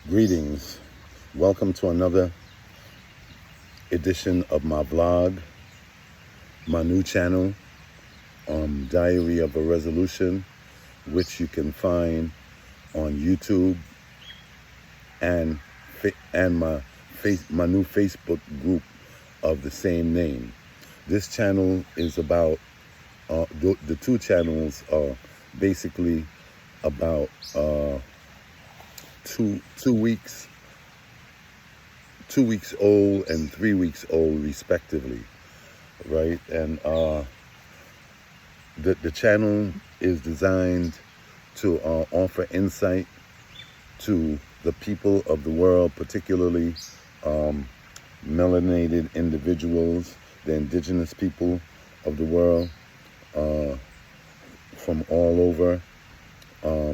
Greetings. Welcome to another edition of my vlog, my new channel, Diary of a Resolution, which you can find on YouTube and my new Facebook group of the same name. This channel is about, the two channels are basically about 2 weeks old and 3 weeks old respectively, right? And the channel is designed to offer insight to the people of the world, particularly melanated individuals, the indigenous people of the world, from all over,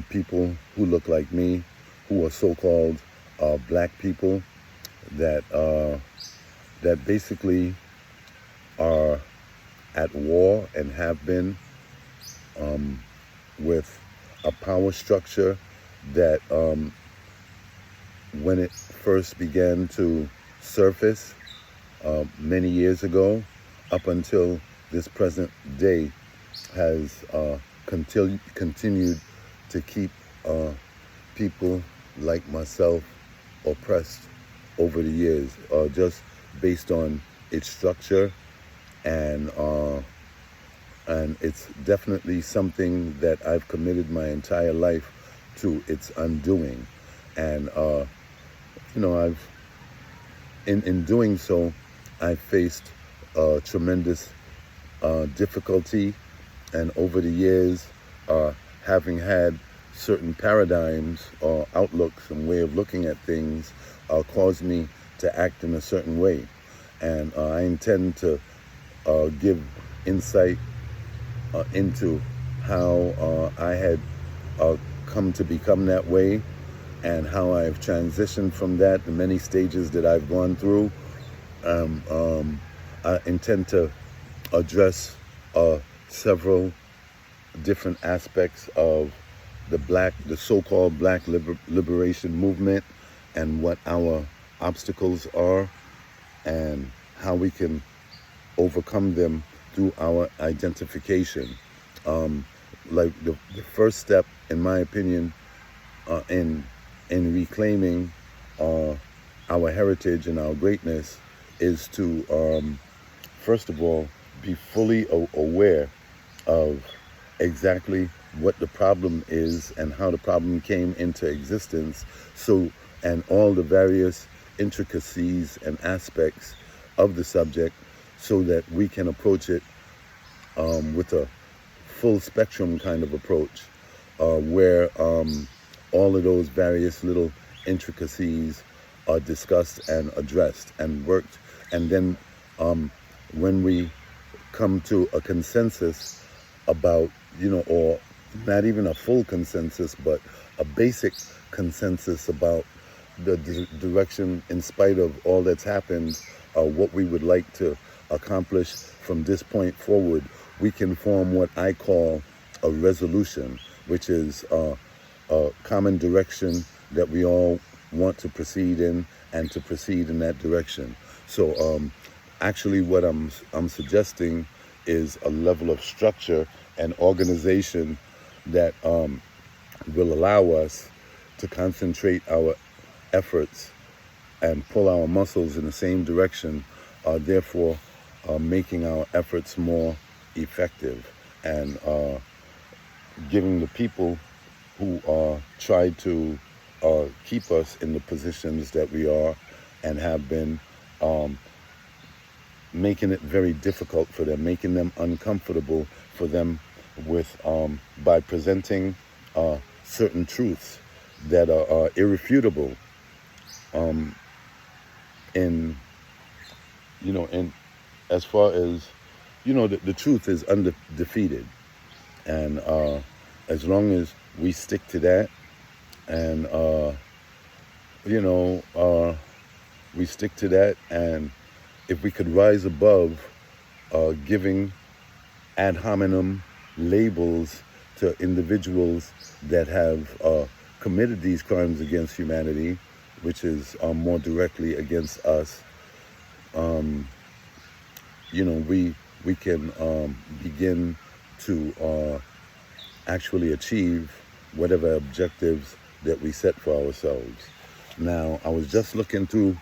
people who look like me, who are so-called black people, that basically are at war and have been with a power structure that when it first began to surface many years ago, up until this present day, has continued to keep people like myself oppressed over the years, just based on its structure, and it's definitely something that I've committed my entire life to its undoing. And I've in doing so, I've faced tremendous difficulty, and over the years, having had certain paradigms or outlooks and way of looking at things caused me to act in a certain way. And I intend to give insight into how I had come to become that way, and how I've transitioned from that, the many stages that I've gone through. I intend to address several different aspects of the so-called black liberation movement, and what our obstacles are, and how we can overcome them through our identification. Like the first step, in my opinion, in reclaiming our heritage and our greatness, is to first of all be fully aware of exactly what the problem is and how the problem came into existence, and all the various intricacies and aspects of the subject, so that we can approach it with a full spectrum kind of approach, where all of those various little intricacies are discussed and addressed and worked. And then when we come to a consensus about, or not even a full consensus, but a basic consensus about the direction, in spite of all that's happened, what we would like to accomplish from this point forward, we can form what I call a resolution, which is a common direction that we all want to proceed in, and to proceed in that direction. So actually what I'm suggesting is a level of structure and organization that will allow us to concentrate our efforts and pull our muscles in the same direction, therefore making our efforts more effective, and giving the people who try to keep us in the positions that we are and have been, making it very difficult for them, making them uncomfortable for them, with by presenting certain truths that are irrefutable, in as far as the truth is undefeated, and as long as we stick to that, and we stick to that, and if we could rise above giving ad hominem labels to individuals that have committed these crimes against humanity, which is more directly against us, we can begin to actually achieve whatever objectives that we set for ourselves. Now, I was just looking through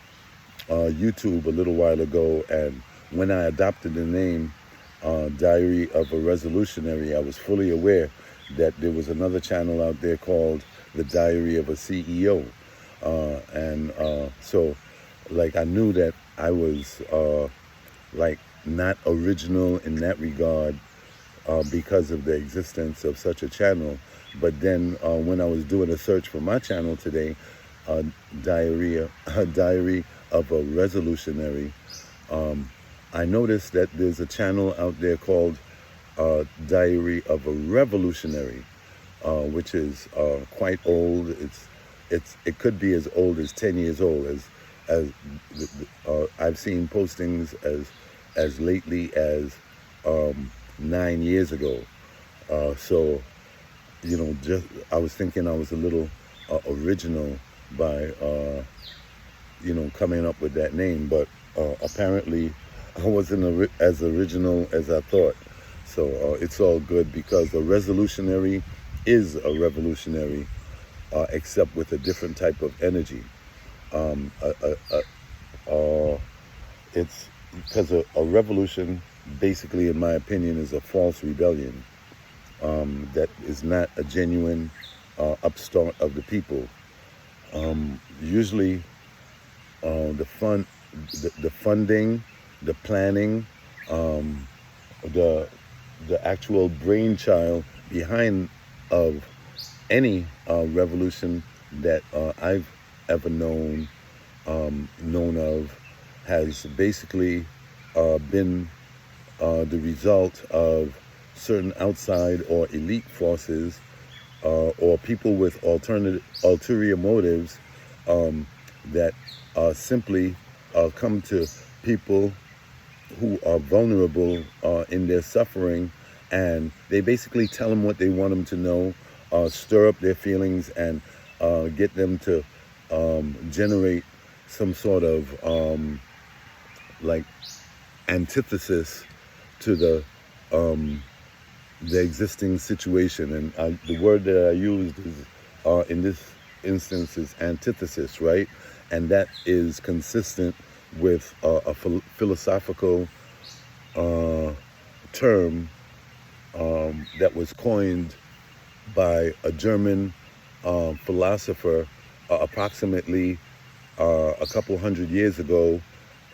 YouTube a little while ago, and when I adopted the name Diary of a Resolutionary, I was fully aware that there was another channel out there called The Diary of a CEO. So, like, I knew that I was, not original in that regard because of the existence of such a channel. But then when I was doing a search for my channel today, Diary of a Resolutionary, I noticed that there's a channel out there called Diary of a Revolutionary, which is quite old. It could be as old as 10 years old. I've seen postings as lately as 9 years ago. So, just I was thinking I was a little original by coming up with that name, but apparently I wasn't as original as I thought. So it's all good, because a resolutionary is a revolutionary, except with a different type of energy. It's because a revolution, basically, in my opinion, is a false rebellion that is not a genuine upstart of the people. Usually, the funding, the planning, the actual brainchild behind of any revolution that I've ever known of has basically been the result of certain outside or elite forces or people with ulterior motives that simply come to people who are vulnerable in their suffering, and they basically tell them what they want them to know, stir up their feelings, and get them to generate some sort of antithesis to the existing situation. And the word that I used is in this instance is antithesis, right? And that is consistent with a philosophical term that was coined by a German philosopher approximately a couple hundred years ago,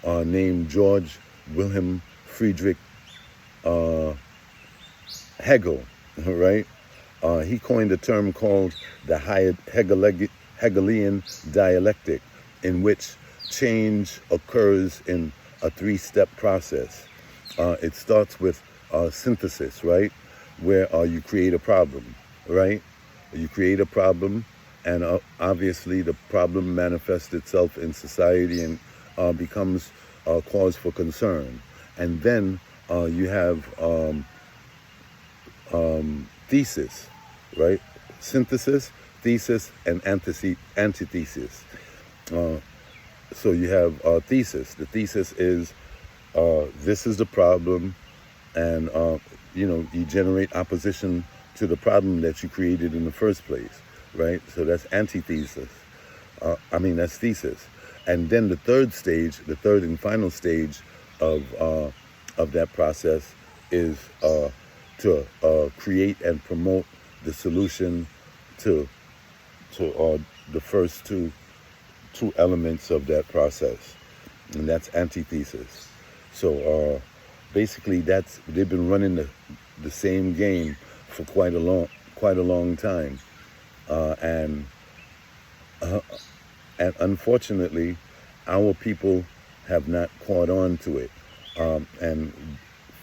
named George Wilhelm Friedrich Hegel, right? He coined a term called the Hegelian dialectic, in which change occurs in a three-step process. It starts with synthesis, right? Where you create a problem, right? You create a problem, and obviously the problem manifests itself in society and becomes a cause for concern. And then you have thesis, right? Synthesis, thesis, and antithesis. So you have thesis. The thesis is this is the problem, and you generate opposition to the problem that you created in the first place, right? So that's antithesis. That's thesis. And then the third and final stage of that process is to create and promote the solution to the first two elements of that process, and that's antithesis. So basically, they've been running the same game for quite a long time, and unfortunately, our people have not caught on to it, and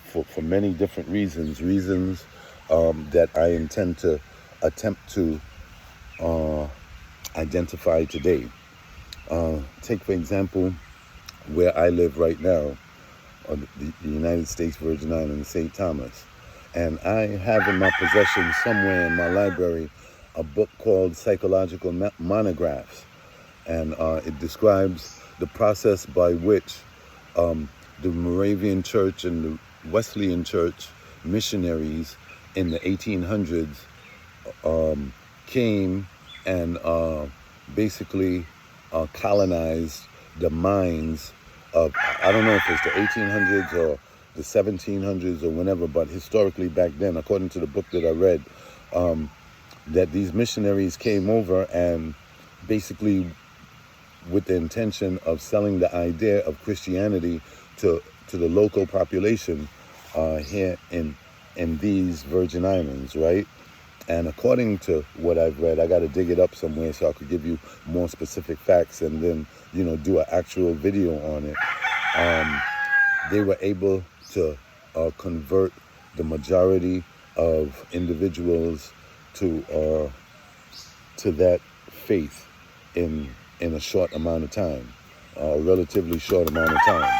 for many different reasons that I intend to attempt to identify today. Take, for example, where I live right now, the United States Virgin Islands, St. Thomas. And I have in my possession somewhere in my library a book called Psychological Monographs. and it describes the process by which the Moravian Church and the Wesleyan Church missionaries in the 1800s came and basically colonized the minds of, I don't know if it's the 1800s or the 1700s or whenever, but historically back then, according to the book that I read, that these missionaries came over and basically with the intention of selling the idea of Christianity to the local population here in these Virgin Islands, right? And according to what I've read, I got to dig it up somewhere so I could give you more specific facts and then, do an actual video on it. They were able to convert the majority of individuals to that faith in a short amount of time, a relatively short amount of time.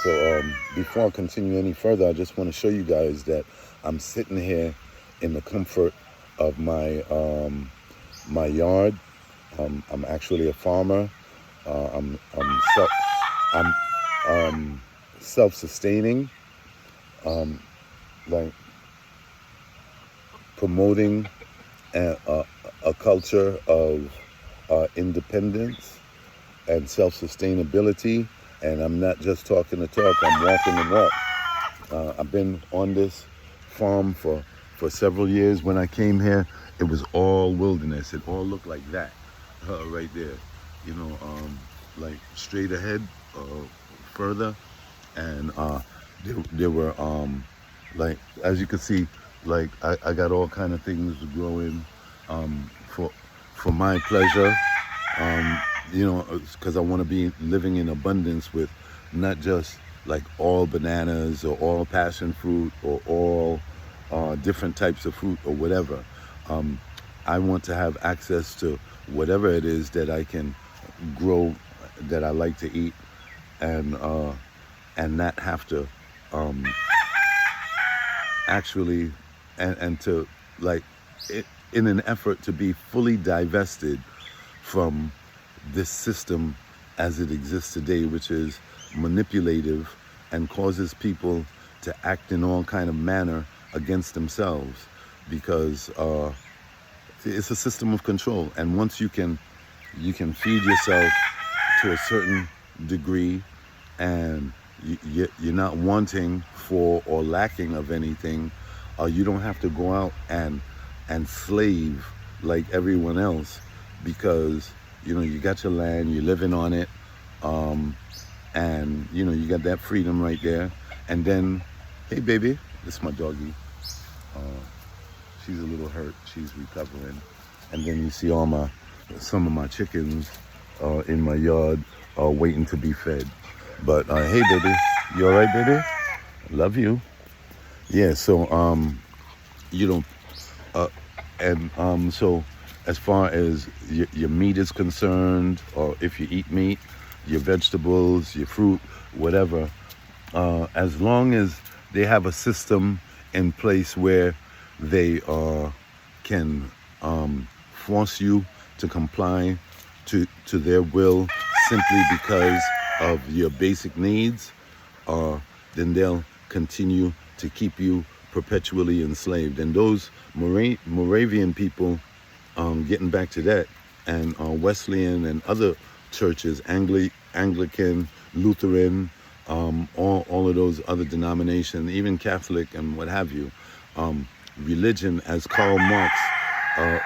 So before I continue any further, I just want to show you guys that I'm sitting here in the comfort of my my yard. I'm actually a farmer. I'm self-sustaining, like promoting a culture of independence and self-sustainability. And I'm not just talking the talk, I'm walking the walk. I've been on this farm for several years. When I came here, it was all wilderness. It all looked like that, right there. Like straight ahead, further. And there were, like, as you can see, like I got all kind of things growing for my pleasure. Because I want to be living in abundance with not just like all bananas or all passion fruit or all different types of fruit or whatever. I want to have access to whatever it is that I can grow that I like to eat, and not have to actually and to like it, in an effort to be fully divested from this system as it exists today, which is manipulative and causes people to act in all kind of manner against themselves, because it's a system of control. And once you can feed yourself to a certain degree, and you're not wanting for or lacking of anything, you don't have to go out and slave like everyone else, because you got your land, you're living on it, and you got that freedom right there. And then, hey baby, this is my doggy. She's a little hurt, she's recovering. And then you see some of my chickens in my yard waiting to be fed. But hey baby, you all right, baby? Love you. Yeah. So so as far as your meat is concerned, or if you eat meat, your vegetables, your fruit, whatever, as long as they have a system in place where they can force you to comply to their will simply because of your basic needs, then they'll continue to keep you perpetually enslaved. And those Moravian people, getting back to that, and Wesleyan and other churches, Anglican, Lutheran, all of those other denominations, even Catholic and what have you, religion, as Karl Marx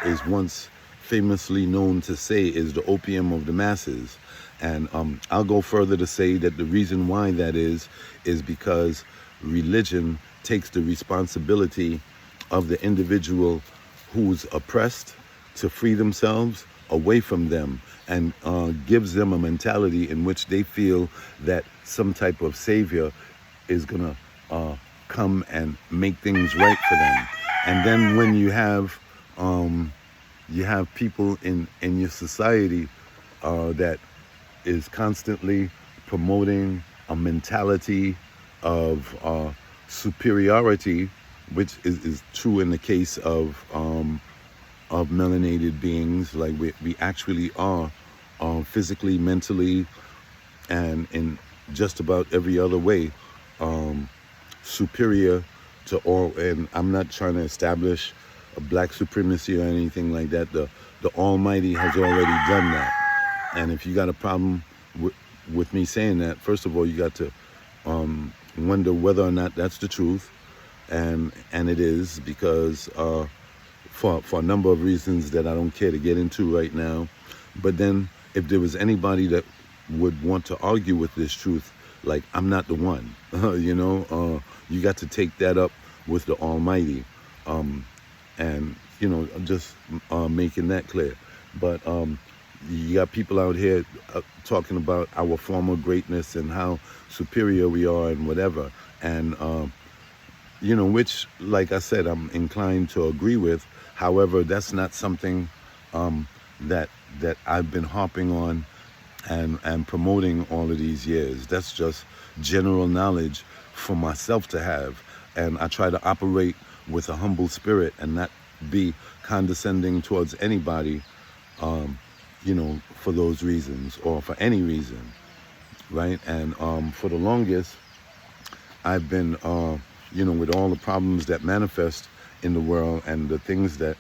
is once famously known to say, is the opium of the masses. And I'll go further to say that the reason why that is because religion takes the responsibility of the individual who's oppressed to free themselves away from them, and gives them a mentality in which they feel that some type of savior is gonna come and make things right for them. And then when you have people in your society that is constantly promoting a mentality of superiority, which is true in the case of melanated beings. Like we actually are physically, mentally, and in just about every other way, superior to all. And I'm not trying to establish a black supremacy or anything like that. The Almighty has already done that. And if you got a problem with me saying that, first of all, you got to wonder whether or not that's the truth, and it is, because for a number of reasons that I don't care to get into right now. But then, if there was anybody that would want to argue with this truth, like, I'm not the one, you got to take that up with the Almighty, and I'm just making that clear. But you got people out here talking about our former greatness and how superior we are and whatever, and which, like I said, I'm inclined to agree with. However, that's not something that I've been harping on and promoting all of these years. That's just general knowledge for myself to have, and I try to operate with a humble spirit and not be condescending towards anybody, for those reasons or for any reason, right? And for the longest, I've been, with all the problems that manifest in the world and the things that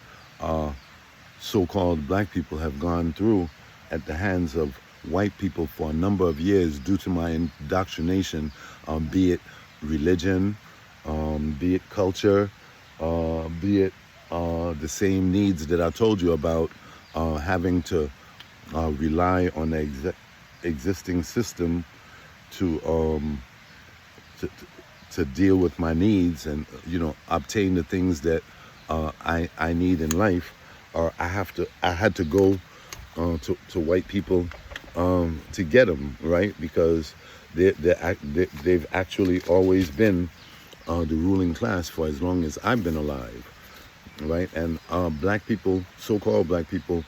so-called black people have gone through at the hands of white people for a number of years due to my indoctrination, be it religion, be it culture, be it the same needs that I told you about, having to rely on the existing system to deal with my needs and obtain the things that I need in life. I had to go to white people to get them, right? Because they've actually always been the ruling class for as long as I've been alive, right? And black people, so-called black people,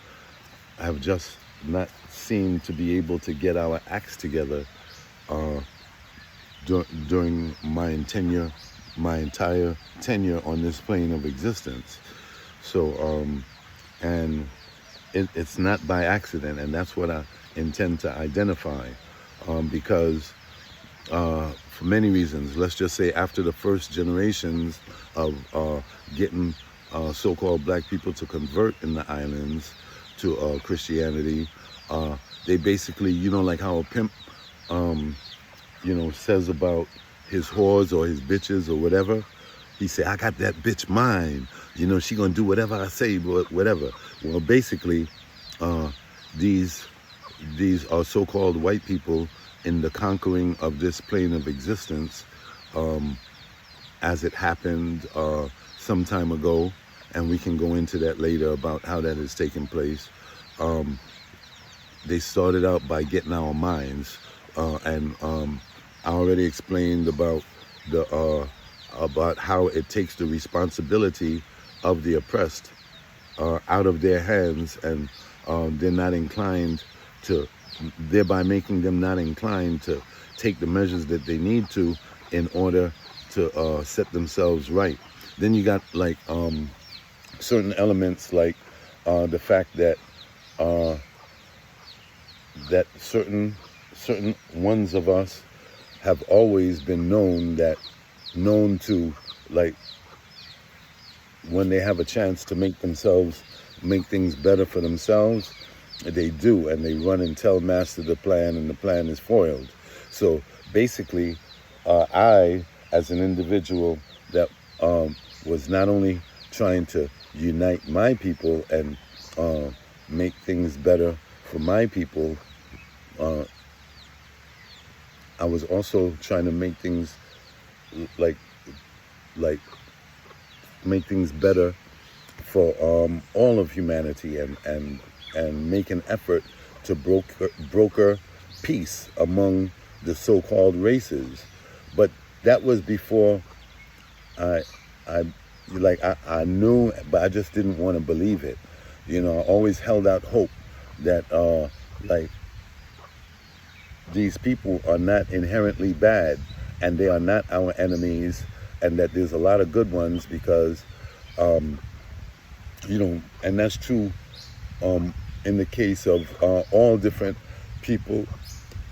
have just not seemed to be able to get our acts together during my entire tenure on this plane of existence. So, and it's not by accident, and that's what I intend to identify, because for many reasons. Let's just say after the first generations of getting so-called black people to convert in the islands to Christianity, they basically, like how a pimp, says about his whores or his bitches or whatever. He say, I got that bitch mine. She gonna do whatever I say, whatever. Well, basically, these are so-called white people in the conquering of this plane of existence, as it happened some time ago, and we can go into that later about how that has taken place. They started out by getting our minds, and I already explained about how it takes the responsibility of the oppressed out of their hands, and they're not inclined to, thereby making them not inclined to take the measures that they need to in order to set themselves right. Then you got like certain elements like the fact that that certain ones of us have always been known to, like, when they have a chance to make things better for themselves, they do, and they run and tell master the plan, and the plan is foiled. So basically, I, as an individual that was not only trying to unite my people and make things better for my people, I was also trying to make things like make things better for all of humanity, and make an effort to broker peace among the so-called races. But that was before I knew, but I just didn't want to believe it. I always held out hope that these people are not inherently bad, and they are not our enemies, and that there's a lot of good ones, because and that's true in the case of all different people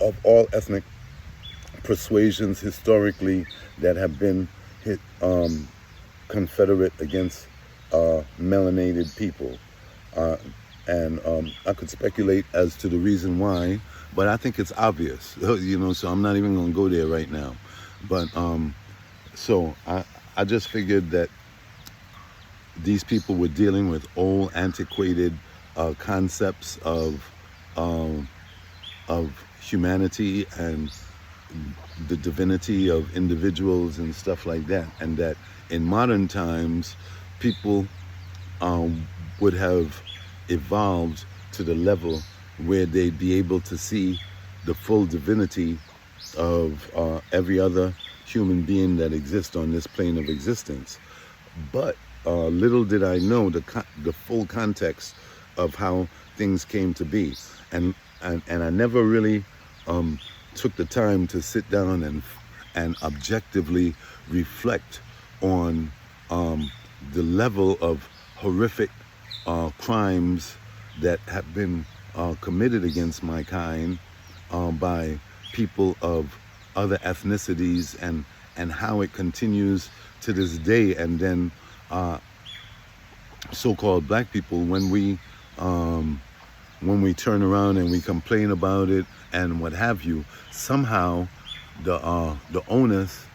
of all ethnic persuasions historically that have been hit, confederate against melanated people. Uh, and I could speculate as to the reason why, but I think it's obvious, so I'm not even going to go there right now. But so I just figured that these people were dealing with old, antiquated concepts of humanity and the divinity of individuals and stuff like that, and that in modern times people would have evolved to the level where they'd be able to see the full divinity of every other human being that exists on this plane of existence. But little did I know the full context of how things came to be, and I never really took the time to sit down and objectively reflect on the level of horrific crimes that have been committed against my kind by people of other ethnicities, and how it continues to this day. And then so-called black people, when we turn around and we complain about it and what have you, somehow the onus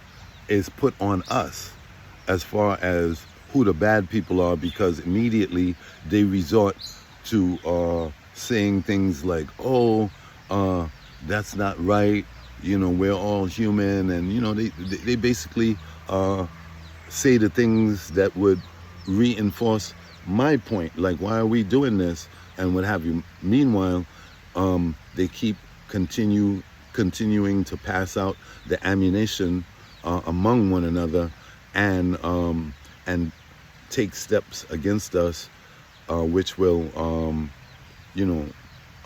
is put on us as far as who the bad people are, because immediately they resort to saying things like, oh, that's not right, we're all human, and they basically say the things that would reinforce my point, like, why are we doing this and what have you. Meanwhile, they keep continuing to pass out the ammunition among one another, and take steps against us, which will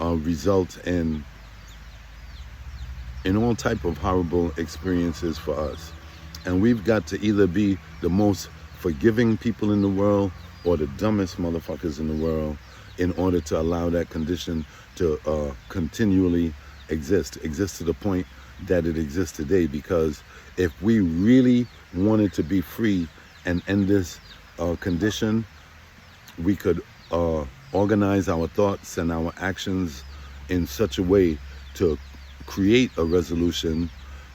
result in all type of horrible experiences for us. And we've got to either be the most forgiving people in the world or the dumbest motherfuckers in the world in order to allow that condition to continually exist to the point that it exists today. Because if we really wanted to be free and end this condition, we could organize our thoughts and our actions in such a way to create a resolution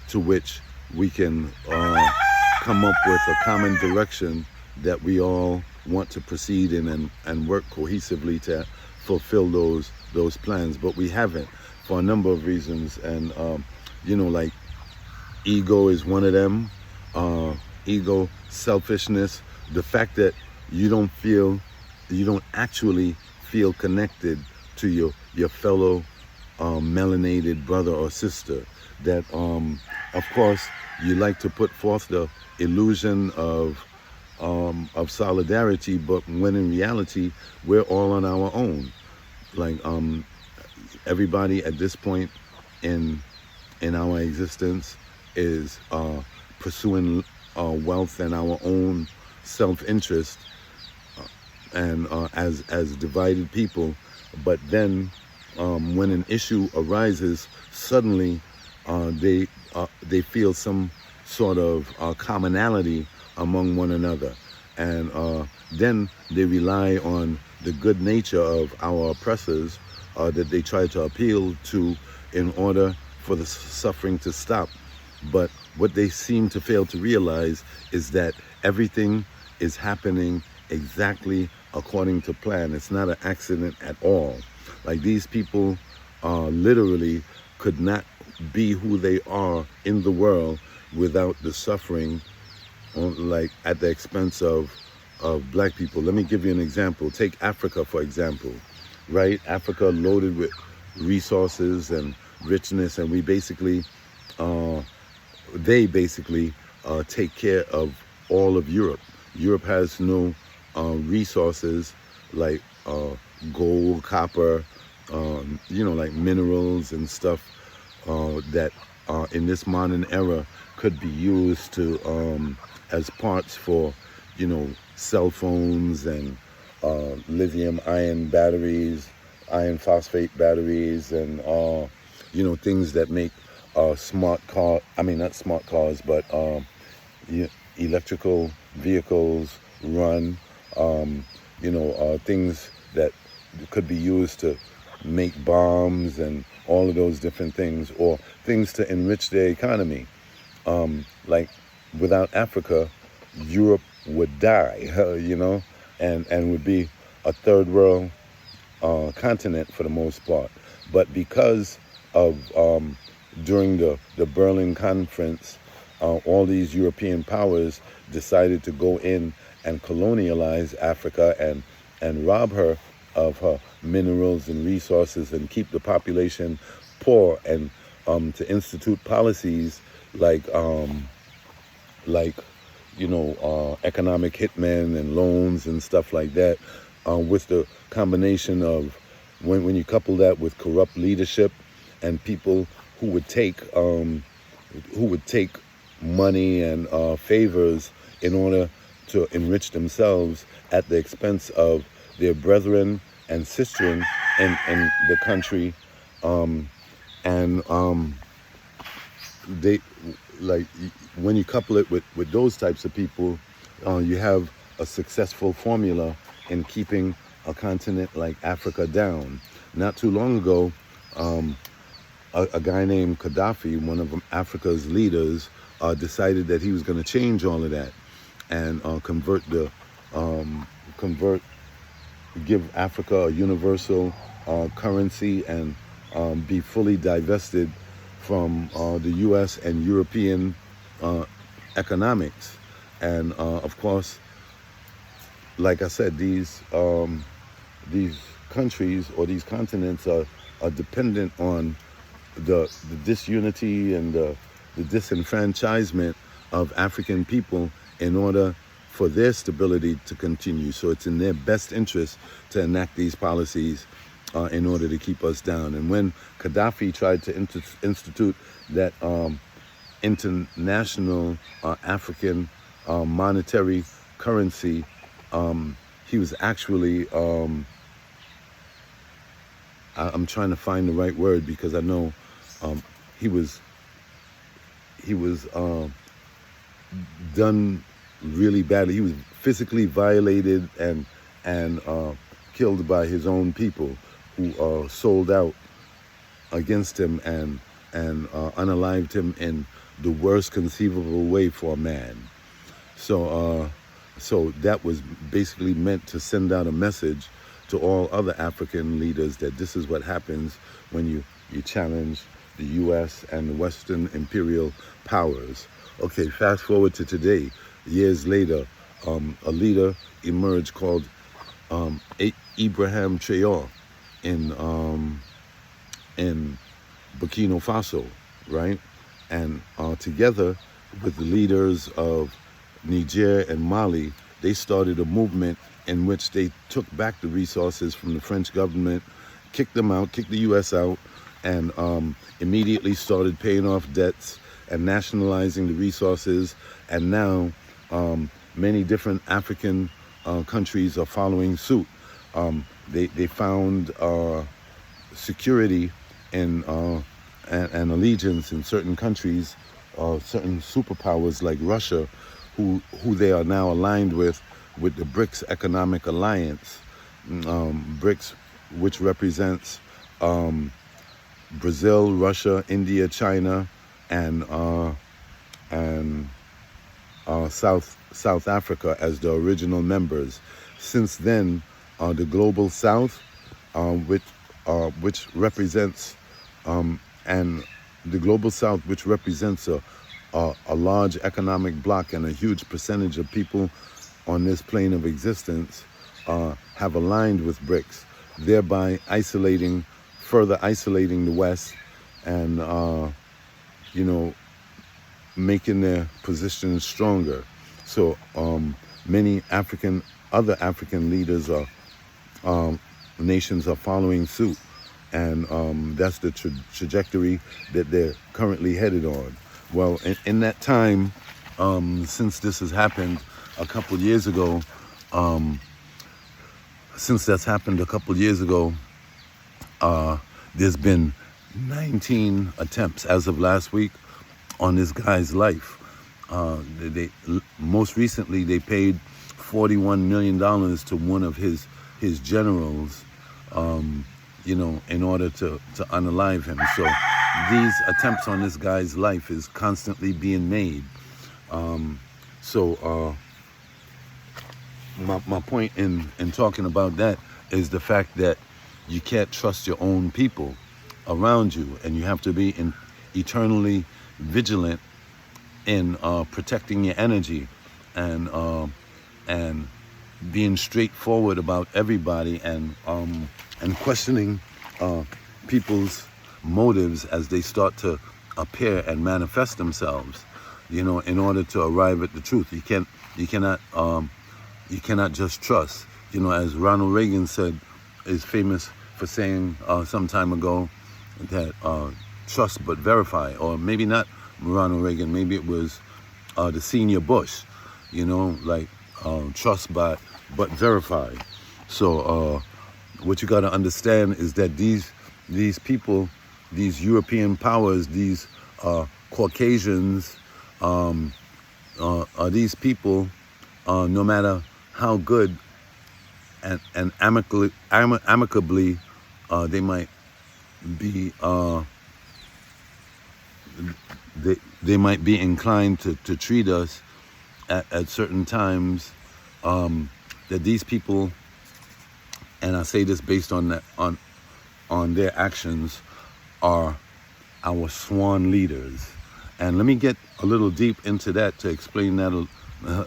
to which we can come up with a common direction that we all want to proceed in and work cohesively to fulfill those plans. But we haven't, for a number of reasons, and like ego is one of them. Ego, selfishness, the fact that you don't actually feel connected to your fellow melanated brother or sister. That of course you like to put forth the illusion of solidarity, but when in reality we're all on our own. Like everybody at this point in our existence is pursuing wealth and our own self-interest, and as divided people. But then when an issue arises, suddenly they feel some sort of commonality among one another, and then they rely on the good nature of our oppressors that they try to appeal to in order for the suffering to stop. But what they seem to fail to realize is that everything is happening exactly according to plan. It's not an accident at all. Like, these people literally could not be who they are in the world without the suffering, like at the expense of black people. Let me give you an example. Take Africa, for example, right? Africa loaded with resources and richness, and they basically take care of all of Europe. Europe has no resources like gold, copper, like minerals and stuff that in this modern era could be used to as parts for cell phones and lithium ion batteries iron phosphate batteries, and things that make smart car. I mean, not smart cars, but electrical vehicles run. Things that could be used to make bombs and all of those different things, or things to enrich their economy. Like without Africa, Europe would die, and would be a third world continent for the most part. But because of during the Berlin Conference, all these European powers decided to go in and colonialize Africa and rob her of her minerals and resources and keep the population poor, and to institute policies like economic hitmen and loans and stuff like that, with the combination of when you couple that with corrupt leadership and people who would take money and favors in order to enrich themselves at the expense of their brethren and sistren in the country, and they like when you couple it with those types of people, you have a successful formula in keeping a continent like Africa down. Not too long ago, a guy named Gaddafi, one of Africa's leaders, decided that he was going to change all of that and give Africa a universal currency, and be fully divested from the U.S. and European economics. And of course, like I said, these countries or these continents are dependent on the disunity and the disenfranchisement of African people in order for their stability to continue. So it's in their best interest to enact these policies in order to keep us down. And when Gaddafi tried to institute that international African monetary currency, he was actually, I'm trying to find the right word, because I know he was done really badly. He was physically violated and killed by his own people, who sold out against him and unalived him in the worst conceivable way for a man. So that was basically meant to send out a message to all other African leaders that this is what happens when you challenge the U.S. and the Western imperial powers. Okay, fast forward to today. Years later, a leader emerged called Ibrahim Traore in Burkina Faso, right? And together with the leaders of Niger and Mali, they started a movement in which they took back the resources from the French government, kicked them out, kicked the U.S. out, and immediately started paying off debts and nationalizing the resources. And now many different African countries are following suit. They found security and allegiance in certain countries, certain superpowers like Russia, who they are now aligned with the BRICS Economic Alliance. BRICS, which represents Brazil, Russia, India, China, and South Africa as the original members. Since then, the Global South, which represents and the Global South, which represents a large economic bloc and a huge percentage of people on this plane of existence, have aligned with BRICS, thereby further isolating the West, and making their positions stronger. So many other African leaders nations are following suit, and that's the trajectory that they're currently headed on. Well, in that time, since this has happened a couple years ago, There's been 19 attempts as of last week on this guy's life. Most recently they paid $41 million to one of his generals, in order to unalive him. So these attempts on this guy's life is constantly being made. My point in talking about that is the fact that you can't trust your own people around you, and you have to be eternally vigilant in protecting your energy and being straightforward about everybody, and questioning people's motives as they start to appear and manifest themselves, in order to arrive at the truth. You cannot just trust. As Ronald Reagan is famous for saying some time ago, that trust but verify. Or maybe not Ronald Reagan, maybe it was the senior Bush, trust but verify. So what you got to understand is that these people, these European powers, these Caucasians, are these people, no matter how good and amicably they might be, they might be inclined to treat us at certain times, that these people, and I say this based on that, on their actions, are our sworn leaders. And let me get a little deep into that to explain that.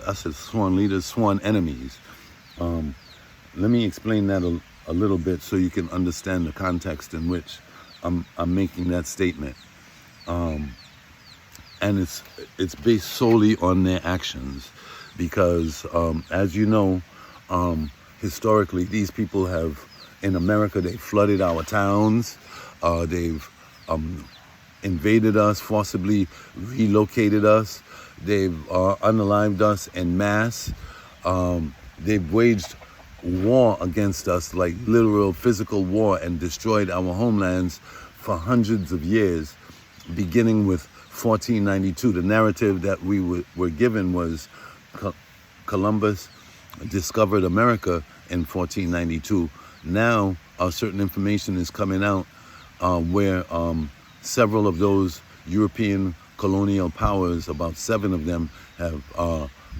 I said sworn leaders, sworn enemies. Let me explain that a little bit so you can understand the context in which I'm making that statement. And it's based solely on their actions, because as you know, historically, these people have, in America, they flooded our towns. They've invaded us, forcibly relocated us. They've unalived us en masse. They've waged war against us, like literal physical war, and destroyed our homelands for hundreds of years, beginning with 1492. The narrative that we were given was Columbus discovered America in 1492. Now, certain information is coming out where several of those European colonial powers, about 7 of them, have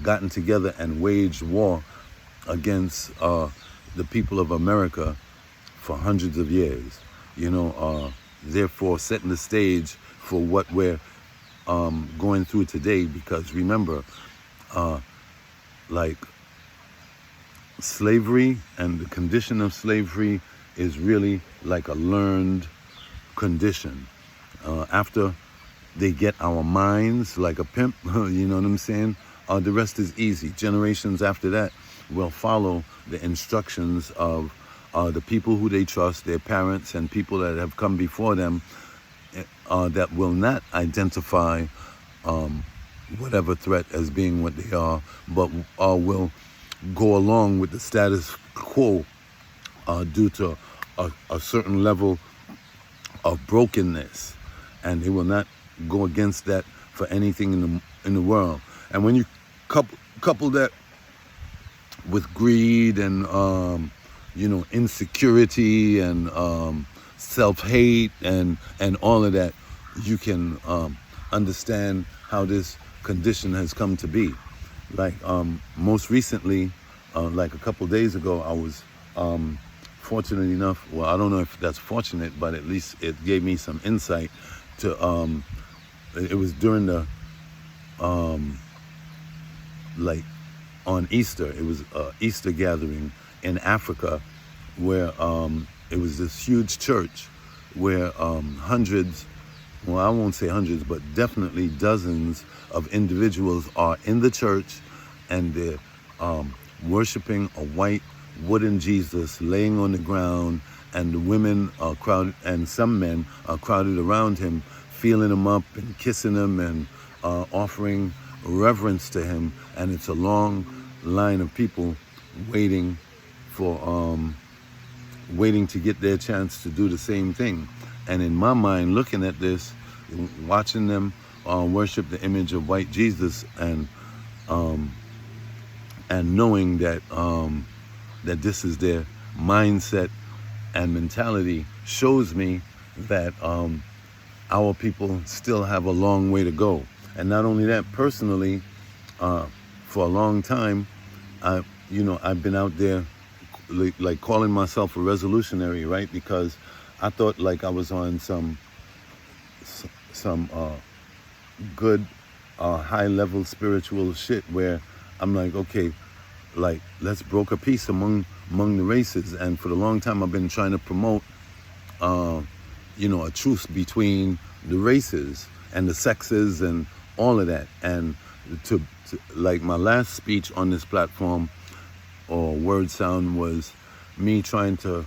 gotten together and waged war against the people of America for hundreds of years. Therefore setting the stage for what we're going through today. Because remember, like slavery and the condition of slavery is really like a learned condition. After they get our minds like a pimp, you know what I'm saying? The rest is easy. Generations after that will follow the instructions of the people who they trust, their parents and people that have come before them, that will not identify whatever threat as being what they are, but will go along with the status quo due to a certain level of brokenness, and they will not go against that for anything in the world. And when you couple that with greed and insecurity and self-hate and all of that, you can understand how this condition has come to be. Like most recently, like a couple days ago, I was fortunate enough, well, I don't know if that's fortunate, but at least it gave me some insight to, it was during the, like on Easter, it was Easter gathering in Africa, where it was this huge church where hundreds, well, I won't say hundreds, but definitely dozens of individuals are in the church, and they're worshiping a white wooden Jesus laying on the ground, and the women are crowded, and some men are crowded around him, feeling him up and kissing him and offering reverence to him. And it's a long line of people waiting for waiting to get their chance to do the same thing. And in my mind, looking at this, watching them worship the image of white Jesus, um, and knowing that that this is their mindset and mentality, shows me that our people still have a long way to go. And not only that, personally, for a long time, I've been out there like calling myself a resolutionary, right? Because I thought like I was on some good high level spiritual shit where I'm like, okay, like let's broker peace among the races. And for the long time I've been trying to promote a truce between the races and the sexes and all of that. And to like my last speech on this platform or word sound was me trying to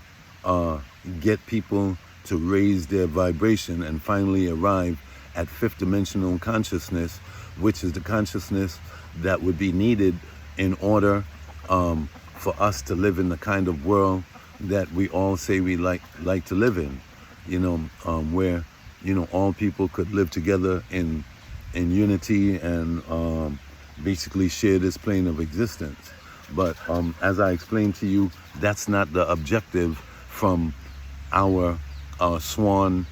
get people to raise their vibration and finally arrive at fifth dimensional consciousness, which is the consciousness that would be needed in order for us to live in the kind of world that we all say we like to live in, where all people could live together in unity and basically share this plane of existence. But as I explained to you, that's not the objective from our swan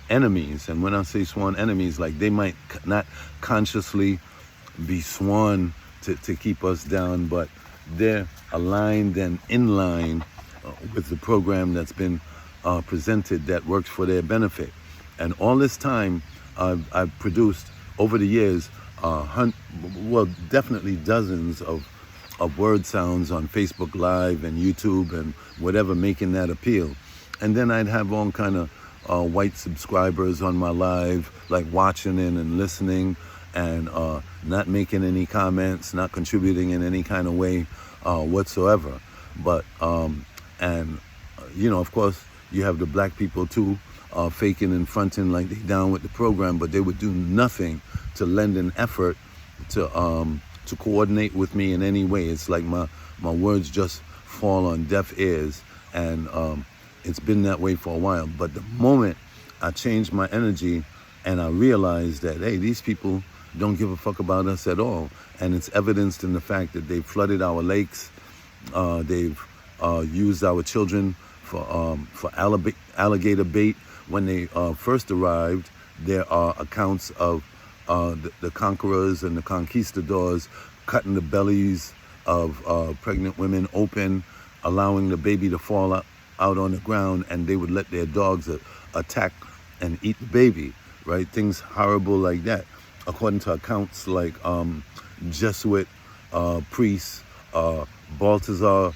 enemies. And when I say swan enemies, like they might not consciously be swan to keep us down, but they're aligned and in line with the program that's been presented that works for their benefit. And all this time, I've produced over the years, definitely dozens of word sounds on Facebook Live and YouTube and whatever, making that appeal. And then I'd have all kind of white subscribers on my live, like watching in and listening and not making any comments, not contributing in any kind of way whatsoever. But, of course, you have the black people too, faking and fronting like they down with the program, but they would do nothing to lend an effort to coordinate with me in any way. It's like my words just fall on deaf ears, and it's been that way for a while. But the moment I changed my energy and I realized that, hey, these people don't give a fuck about us at all, and it's evidenced in the fact that they've flooded our lakes, they've used our children for alligator bait. When they first arrived, there are accounts of the conquerors and the conquistadors cutting the bellies of pregnant women open, allowing the baby to fall out on the ground, and they would let their dogs attack and eat the baby, right? Things horrible like that, according to accounts like Jesuit priests, Balthazar,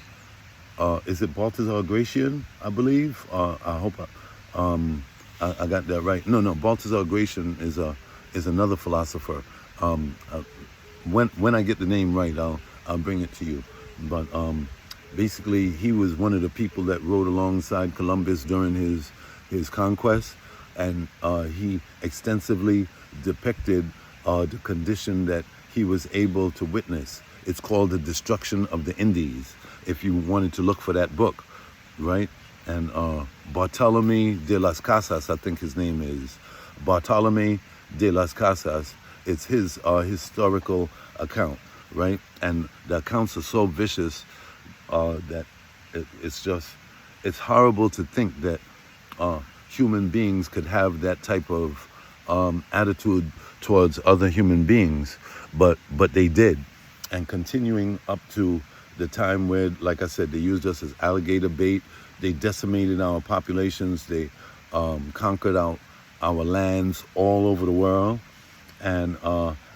is it Balthazar Gratian, I believe? I hope I got that right. No, Balthazar Gratian is another philosopher. When I get the name right, I'll bring it to you. But basically, he was one of the people that rode alongside Columbus during his conquest, and he extensively depicted the condition that he was able to witness. It's called The Destruction of the Indies, if you wanted to look for that book, right? And Bartolomé de las Casas, I think his name is, Bartolomé de las Casas, it's his historical account, right? And the accounts are so vicious that it's horrible to think that human beings could have that type of attitude towards other human beings, but they did. And continuing up to the time where, like I said, they used us as alligator bait, they decimated our populations, they conquered our lands all over the world, and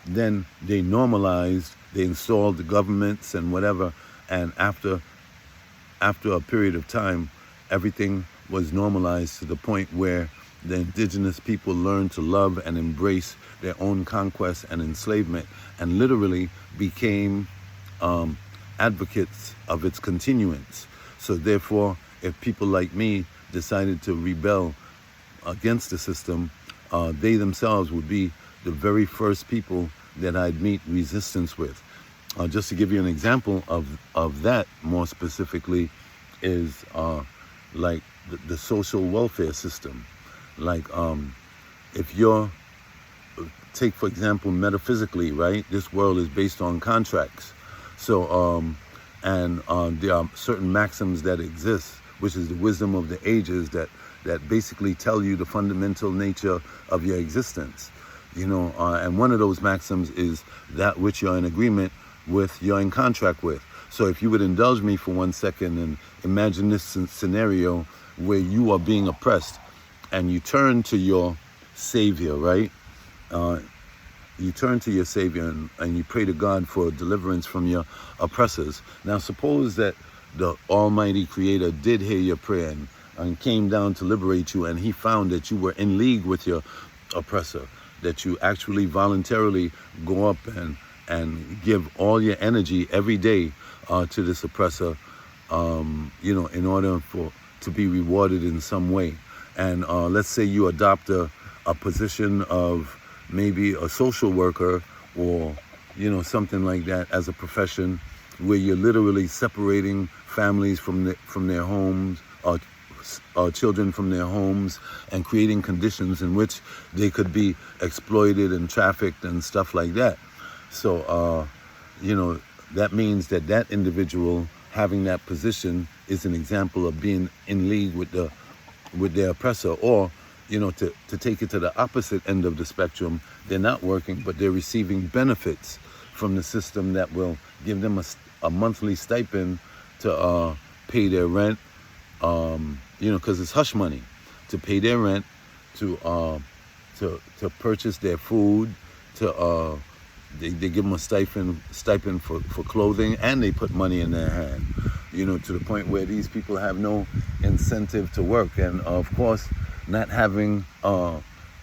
then they normalized, they installed the governments and whatever, and after a period of time, everything was normalized to the point where the indigenous people learned to love and embrace their own conquest and enslavement, and literally became advocates of its continuance. So therefore, if people like me decided to rebel against the system, they themselves would be the very first people that I'd meet resistance with. Just to give you an example of that more specifically is like the social welfare system. Like if you're, take for example, metaphysically, right? This world is based on contracts. So, there are certain maxims that exist, which is the wisdom of the ages that basically tell you the fundamental nature of your existence. And one of those maxims is that which you're in agreement with, you're in contract with. So if you would indulge me for 1 second and imagine this scenario where you are being oppressed and you turn to your savior, right? You turn to your savior and you pray to God for deliverance from your oppressors. Now suppose that the Almighty Creator did hear your prayer and came down to liberate you, and he found that you were in league with your oppressor, that you actually voluntarily go up and give all your energy every day to this oppressor, in order to be rewarded in some way. And let's say you adopt a position of maybe a social worker or something like that as a profession, where you're literally separating families from their homes, children from their homes, and creating conditions in which they could be exploited and trafficked and stuff like that. So that means that individual having that position is an example of being in league with their oppressor. Or to take it to the opposite end of the spectrum, they're not working, but they're receiving benefits from the system that will give them a monthly stipend to pay their rent, because it's hush money, to pay their rent, to purchase their food, they give them a stipend for clothing, and they put money in their hand, to the point where these people have no incentive to work. And of course, not having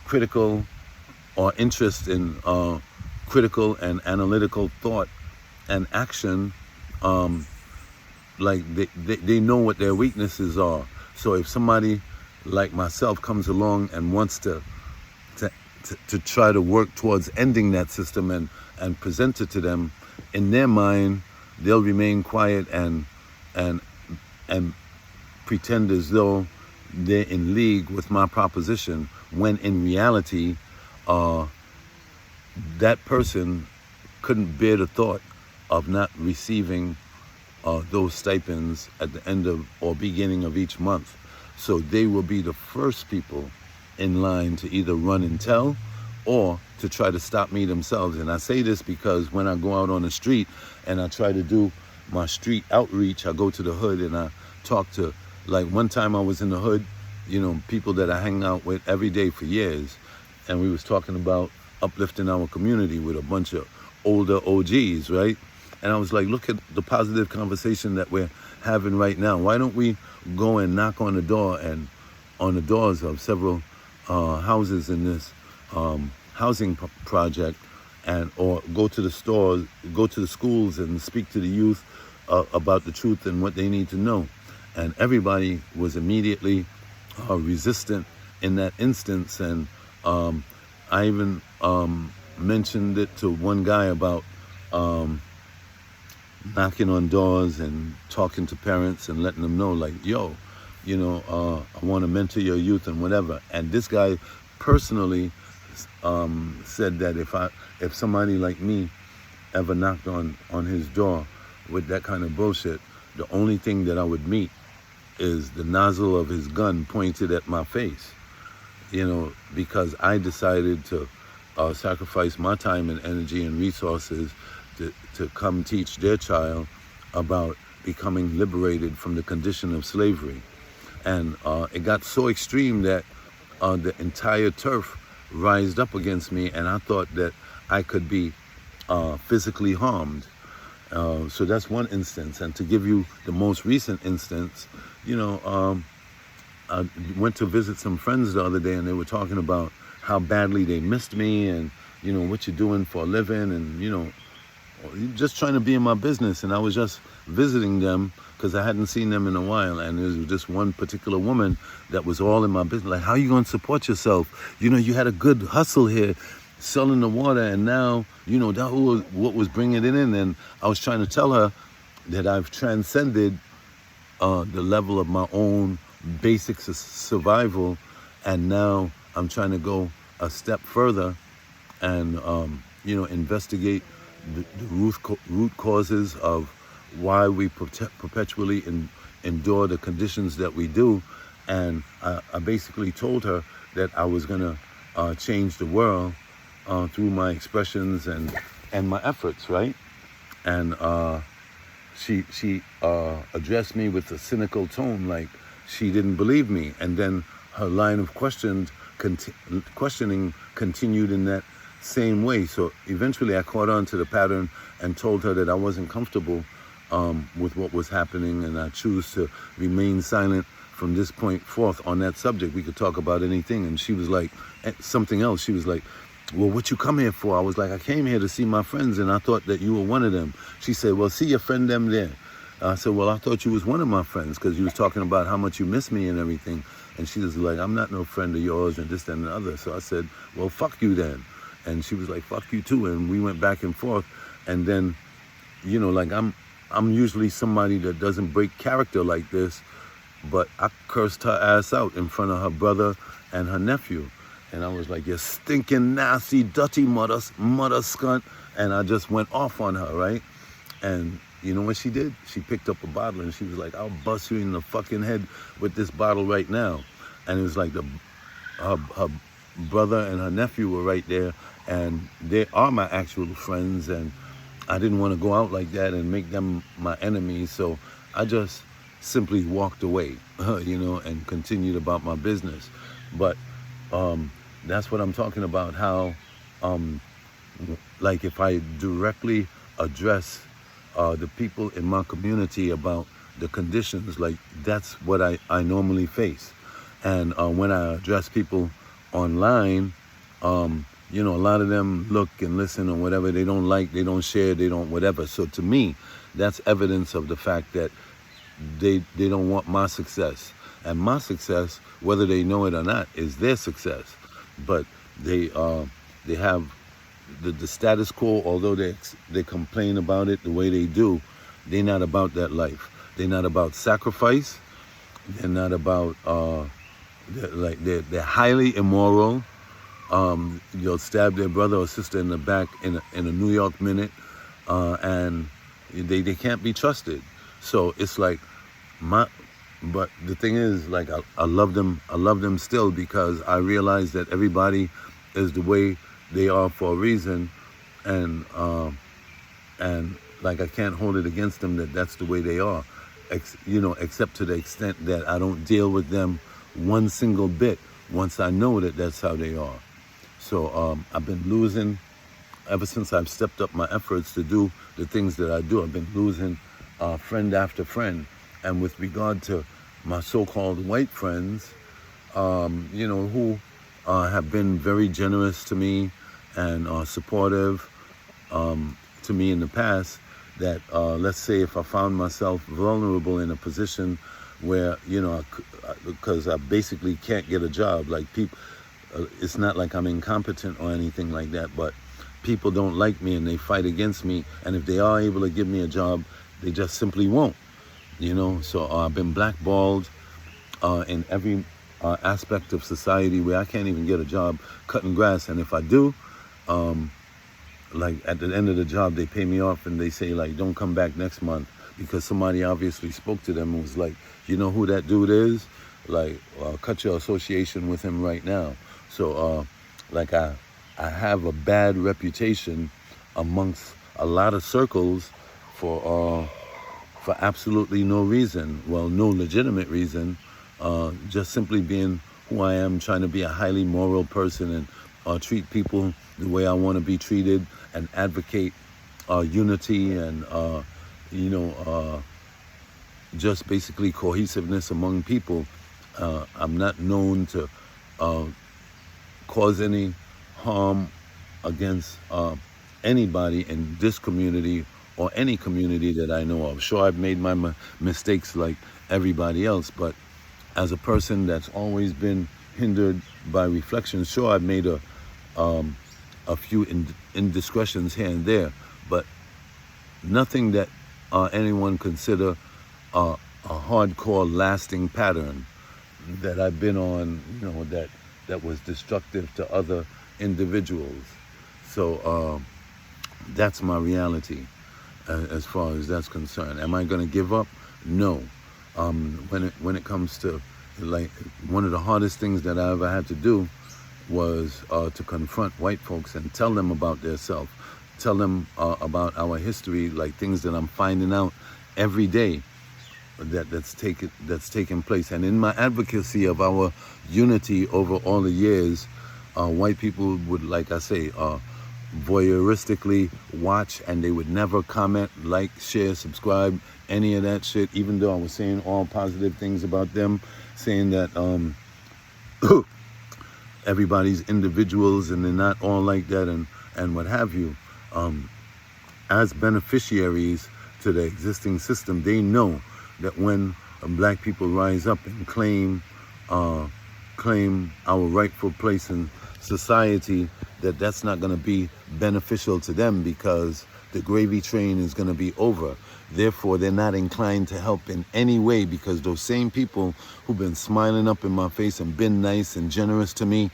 critical or interest in critical and analytical thought and action, like they know what their weaknesses are. So if somebody like myself comes along and wants to try to work towards ending that system and present it to them, in their mind, they'll remain quiet and pretend as though they're in league with my proposition, when in reality, that person couldn't bear the thought of not receiving those stipends at the end of or beginning of each month. So they will be the first people in line to either run and tell or to try to stop me themselves. And I say this because when I go out on the street and I try to do my street outreach, I go to the hood and I talk to, like one time I was in the hood, people that I hang out with every day for years, and we was talking about uplifting our community with a bunch of older OGs, right? And I was like, look at the positive conversation that we're having right now. Why don't we go and knock on the door and on the doors of several houses in this housing project, or go to the stores, go to the schools and speak to the youth about the truth and what they need to know. And everybody was immediately resistant in that instance. And I even mentioned it to one guy about knocking on doors and talking to parents and letting them know, like, yo, I want to mentor your youth and whatever. And this guy personally said that if somebody like me ever knocked on his door with that kind of bullshit, the only thing that I would meet is the nozzle of his gun pointed at my face, because I decided to sacrifice my time and energy and resources to come teach their child about becoming liberated from the condition of slavery. And it got so extreme that the entire turf rised up against me, and I thought that I could be physically harmed. So that's one instance. And to give you the most recent instance, I went to visit some friends the other day, and they were talking about how badly they missed me, and what you're doing for a living, and just trying to be in my business. And I was just visiting them because I hadn't seen them in a while, and there was this one particular woman that was all in my business, like, how are you going to support yourself? You had a good hustle here. selling the water, and now, that was what was bringing it in. And I was trying to tell her that I've transcended the level of my own basic survival, and now I'm trying to go a step further and investigate the root causes of why we perpetually endure the conditions that we do. And I basically told her that I was gonna change the world through my expressions and my efforts, right? And she addressed me with a cynical tone, like she didn't believe me. And then her line of questioning continued in that same way. So eventually I caught on to the pattern and told her that I wasn't comfortable with what was happening, and I choose to remain silent from this point forth on that subject. We could talk about anything. And she was like, something else. She was like, well, what you come here for? I was like, I came here to see my friends, and I thought that you were one of them. She said, well, see your friend them there. I said, well, I thought you was one of my friends, because you was talking about how much you miss me and everything. And she was like, I'm not no friend of yours and this, that, and the other. So I said, well, fuck you then. And she was like, fuck you too. And we went back and forth. And then, like I'm usually somebody that doesn't break character like this, but I cursed her ass out in front of her brother and her nephew. And I was like, you stinking, nasty, dirty mother scunt. And I just went off on her, right? And you know what she did? She picked up a bottle and she was like, I'll bust you in the fucking head with this bottle right now. And it was like her brother and her nephew were right there, and they are my actual friends, and I didn't want to go out like that and make them my enemies. So I just simply walked away, and continued about my business. But that's what I'm talking about, how like if I directly address the people in my community about the conditions, like that's what I normally face. And when I address people online, a lot of them look and listen or whatever. They don't like, they don't share, they don't whatever. So to me, that's evidence of the fact that they don't want my success. And my success, whether they know it or not, is their success. But they have the status quo, although they complain about it the way they do. They're not about that life. They're not about sacrifice. They're not about they're highly immoral. They'll stab their brother or sister in the back in a New York minute, and they can't be trusted. So it's like but the thing is, like, I love them still, because I realize that everybody is the way they are for a reason, and like I can't hold it against them that that's the way they are, except to the extent that I don't deal with them one single bit once I know that that's how they are. So I've been losing, ever since I've stepped up my efforts to do the things that I do, I've been losing friend after friend. And with regard to my so-called white friends, who have been very generous to me and supportive to me in the past, that let's say if I found myself vulnerable in a position where, because I basically can't get a job, like people, it's not like I'm incompetent or anything like that, but people don't like me and they fight against me. And if they are able to give me a job, they just simply won't, So I've been blackballed in every aspect of society, where I can't even get a job cutting grass. And if I do, like at the end of the job, they pay me off and they say, like, don't come back next month, because somebody obviously spoke to them and was like, you know who that dude is? Like, cut your association with him right now. So like I have a bad reputation amongst a lot of circles for absolutely no reason. Well, no legitimate reason. Just simply being who I am, trying to be a highly moral person and treat people the way I want to be treated, and advocate unity and just basically cohesiveness among people. I'm not known to cause any harm against anybody in this community or any community that I know of. Sure, I've made my mistakes like everybody else, but as a person that's always been hindered by reflection, sure, I've made a a few indiscretions here and there, but nothing that anyone consider a hardcore lasting pattern that I've been on, that was destructive to other individuals. So that's my reality as far as that's concerned. Am I going to give up? No. When it comes to, like, one of the hardest things that I ever had to do was to confront white folks and tell them about their self, tell them about our history, like things that I'm finding out every day that's taken place. And in my advocacy of our unity over all the years, white people would, like I say, voyeuristically watch, and they would never comment, like, share, subscribe, any of that shit, even though I was saying all positive things about them, saying that everybody's individuals and they're not all like that, and what have you. As beneficiaries to the existing system, they know that when black people rise up and claim our rightful place in society, that's not going to be beneficial to them, because the gravy train is going to be over. Therefore, they're not inclined to help in any way, because those same people who've been smiling up in my face and been nice and generous to me,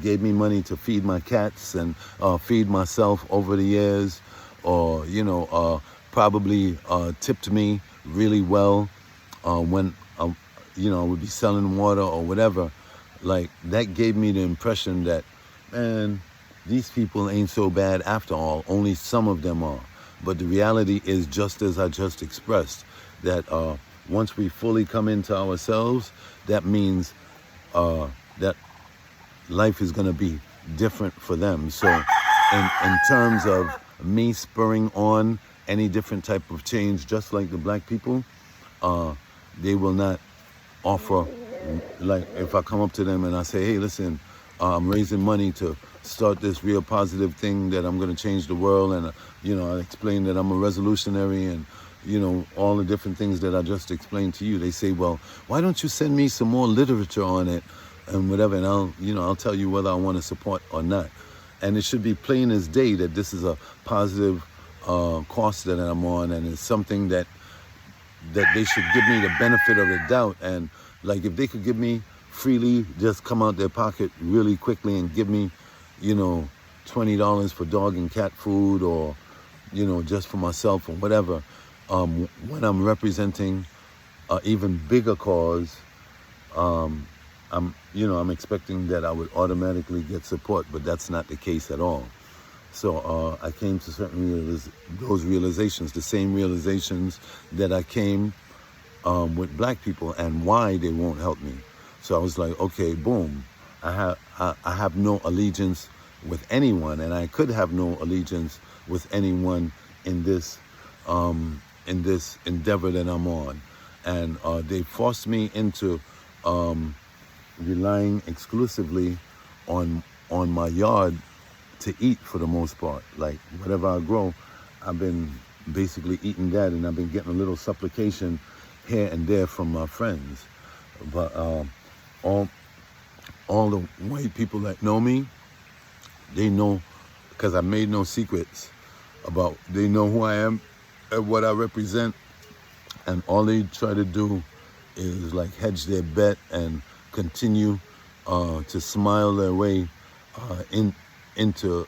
gave me money to feed my cats and feed myself over the years, or probably tipped me really well when I would be selling water or whatever. Like, that gave me the impression that, man, these people ain't so bad after all. Only some of them are. But the reality is, just as I just expressed, that once we fully come into ourselves, that means that life is going to be different for them. So in terms of me spurring on any different type of change, just like the black people, they will not offer, like, if I come up to them and I say, hey, listen, I'm raising money to start this real positive thing that I'm going to change the world, and I explain that I'm a resolutionary, and all the different things that I just explained to you. They say, well, why don't you send me some more literature on it and whatever, and I'll tell you whether I want to support or not. And it should be plain as day that this is a positive course that I'm on, and it's something that they should give me the benefit of the doubt. And like, if they could give me freely, just come out their pocket really quickly and give me $20 for dog and cat food, or just for myself or whatever, when I'm representing an even bigger cause, I'm expecting that I would automatically get support, but that's not the case at all. So I came to certain those realizations, the same realizations that I came with black people, and why they won't help me. So I was like, okay, boom. I have no allegiance with anyone, and I could have no allegiance with anyone in this endeavor that I'm on. And they forced me into relying exclusively on my yard to eat, for the most part. Like, whatever I grow, I've been basically eating that, and I've been getting a little supplication here and there from my friends. But all the white people that know me, they know, because I made no secrets about, they know who I am and what I represent, and all they try to do is, like, hedge their bet and continue to smile their way into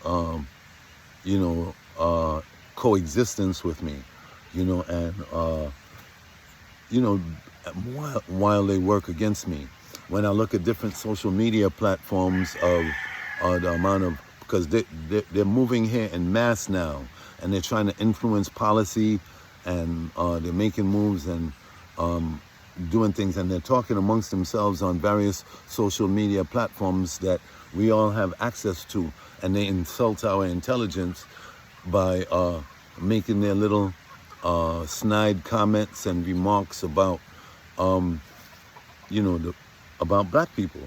coexistence with me, and while they work against me. When I look at different social media platforms of the amount of, because they're moving here in mass now, and they're trying to influence policy, and they're making moves and doing things, and they're talking amongst themselves on various social media platforms that we all have access to, and they insult our intelligence by making their little snide comments and remarks about about black people,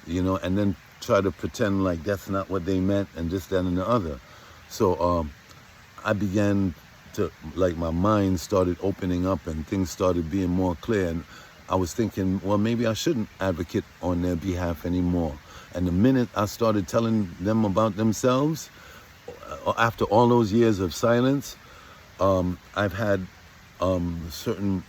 and then try to pretend like that's not what they meant, and this, that, and the other. So I began to, like, my mind started opening up, and things started being more clear, and I was thinking, well, maybe I shouldn't advocate on their behalf anymore. And the minute I started telling them about themselves, after all those years of silence, I've had certain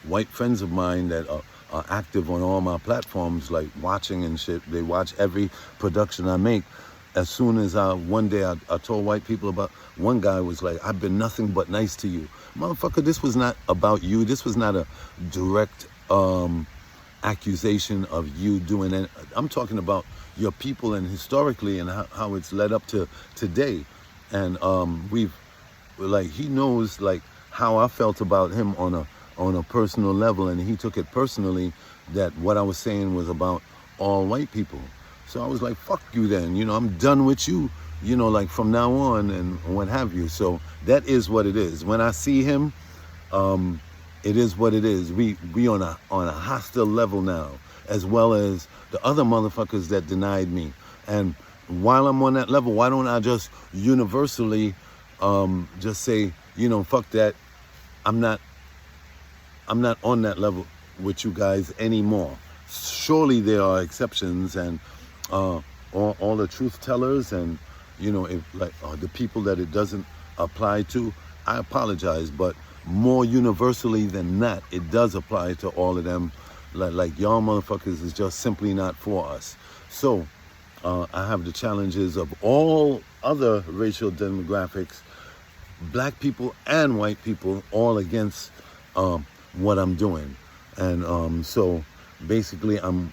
white friends of mine that are active on all my platforms, like watching and shit. They watch every production I make. As soon as one day I told white people about, one guy was like, I've been nothing but nice to you. Motherfucker, this was not about you. This was not a direct accusation of you doing it. I'm talking about your people and historically and how it's led up to today. And he knows like how I felt about him on a personal level, and he took it personally that what I was saying was about all white people. So I was like, fuck you then, I'm done with you, like from now on and what have you. So that is what it is. When I see him, it is what it is. We on a hostile level now, as well as the other motherfuckers that denied me. And while I'm on that level, why don't I just universally just say, fuck that. I'm not on that level with you guys anymore. Surely there are exceptions, and all the truth tellers, and if the people that it doesn't apply to, I apologize, but more universally than not, it does apply to all of them. Like y'all motherfuckers is just simply not for us. So I have the challenges of all other racial demographics, black people and white people, all against what I'm doing. And so basically I'm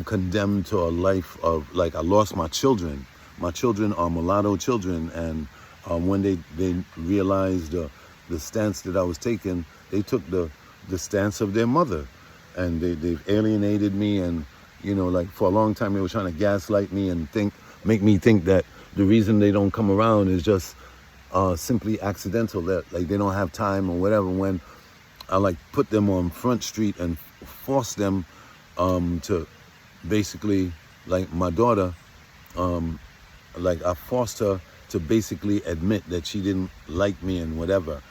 condemned to a life of, I lost my children. My children are mulatto children, and when they realized the stance that I was taking, they took the stance of their mother, and they've alienated me. And for a long time they were trying to gaslight me and make me think that the reason they don't come around is just simply accidental, that they don't have time or whatever. When I put them on Front Street and force them to basically, my daughter, I forced her to basically admit that she didn't like me and whatever,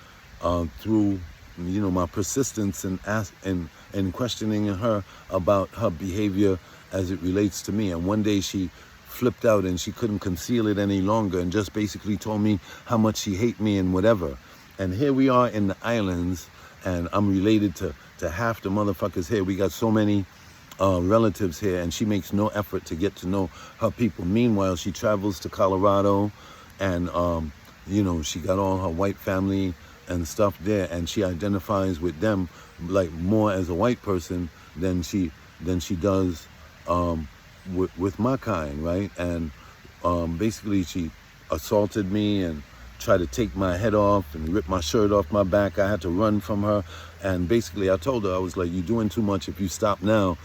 through my persistence and questioning her about her behavior as it relates to me. And one day she flipped out and she couldn't conceal it any longer and just basically told me how much she hates me and whatever. And here we are in the islands, and I'm related to half the motherfuckers here. We got so many relatives here, and she makes no effort to get to know her people. Meanwhile, she travels to Colorado, and she got all her white family and stuff there, and she identifies with them more as a white person than she does with my kind, right? And basically she assaulted me and tried to take my head off and rip my shirt off my back. I had to run from her, and basically I told her, I was like, you're doing too much. If you stop now,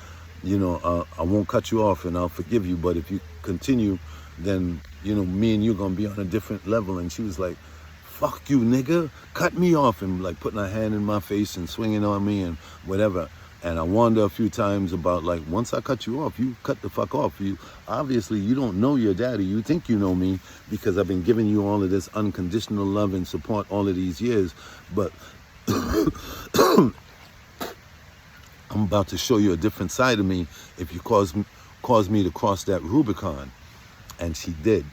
I won't cut you off and I'll forgive you, but if you continue, then me and you gonna be on a different level. And she was like, fuck you, nigga, cut me off, and putting her hand in my face and swinging on me and whatever. And I warned her a few times about once I cut you off, you cut the fuck off. You obviously, you don't know your daddy. You think you know me because I've been giving you all of this unconditional love and support all of these years, but I'm about to show you a different side of me if you cause me to cross that Rubicon. And she did.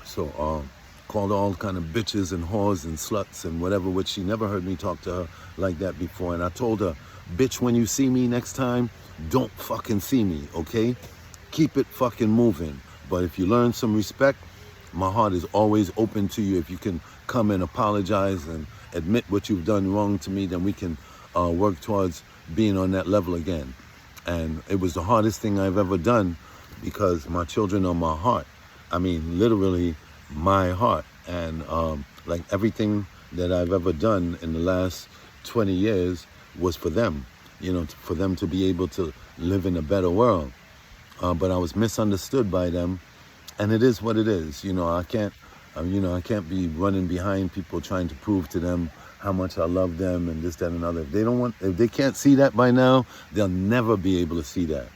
So called all kind of bitches and whores and sluts and whatever, which she never heard me talk to her like that before. And I told her, bitch, when you see me next time, don't fucking see me, okay? Keep it fucking moving. But if you learn some respect, my heart is always open to you. If you can come and apologize and admit what you've done wrong to me, then we can work towards being on that level again. And it was the hardest thing I've ever done, because my children are my heart. I mean, literally my heart. And everything that I've ever done in the last 20 years was for them, for them to be able to live in a better world. But I was misunderstood by them, and it is what it is. I can't be running behind people trying to prove to them how much I love them and this, that, and other. If they can't see that by now, they'll never be able to see that.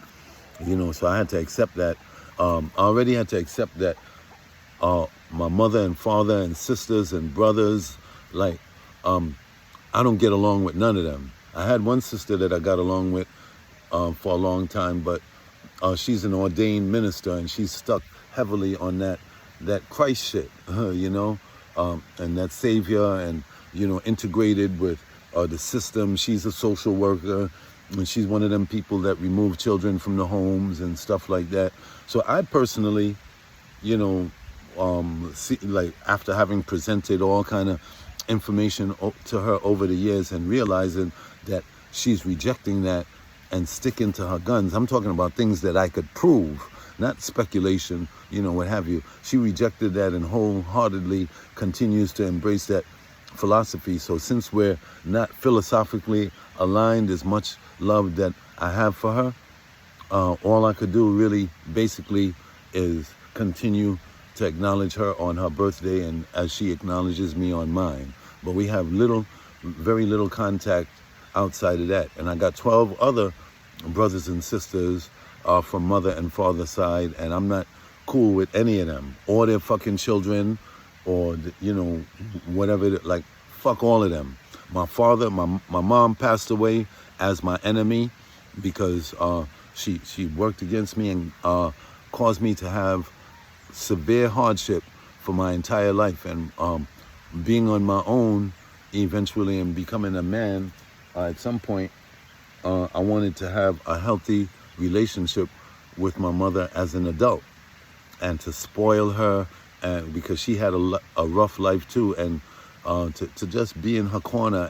So I had to accept that. I already had to accept that my mother and father and sisters and brothers, I don't get along with none of them. I had one sister that I got along with for a long time, but she's an ordained minister, and she's stuck heavily on that that Christ shit, and that Savior, and integrated with the system. She's a social worker, and she's one of them people that remove children from the homes and stuff like that. So I personally, like after having presented all kind of information to her over the years and realizing that she's rejecting that and sticking to her guns. I'm talking about things that I could prove, not speculation, what have you. She rejected that and wholeheartedly continues to embrace that philosophy. So since we're not philosophically aligned, as much love that I have for her, all I could do really basically is continue to acknowledge her on her birthday and as she acknowledges me on mine. But we have very little contact outside of that. And I got 12 other brothers and sisters from mother and father side, and I'm not cool with any of them or their fucking children or, whatever, like, fuck all of them. My father, my mom passed away as my enemy because she worked against me and caused me to have severe hardship for my entire life. And being on my own eventually and becoming a man, at some point, I wanted to have a healthy relationship with my mother as an adult and to spoil her, and because she had a rough life too, and to just be in her corner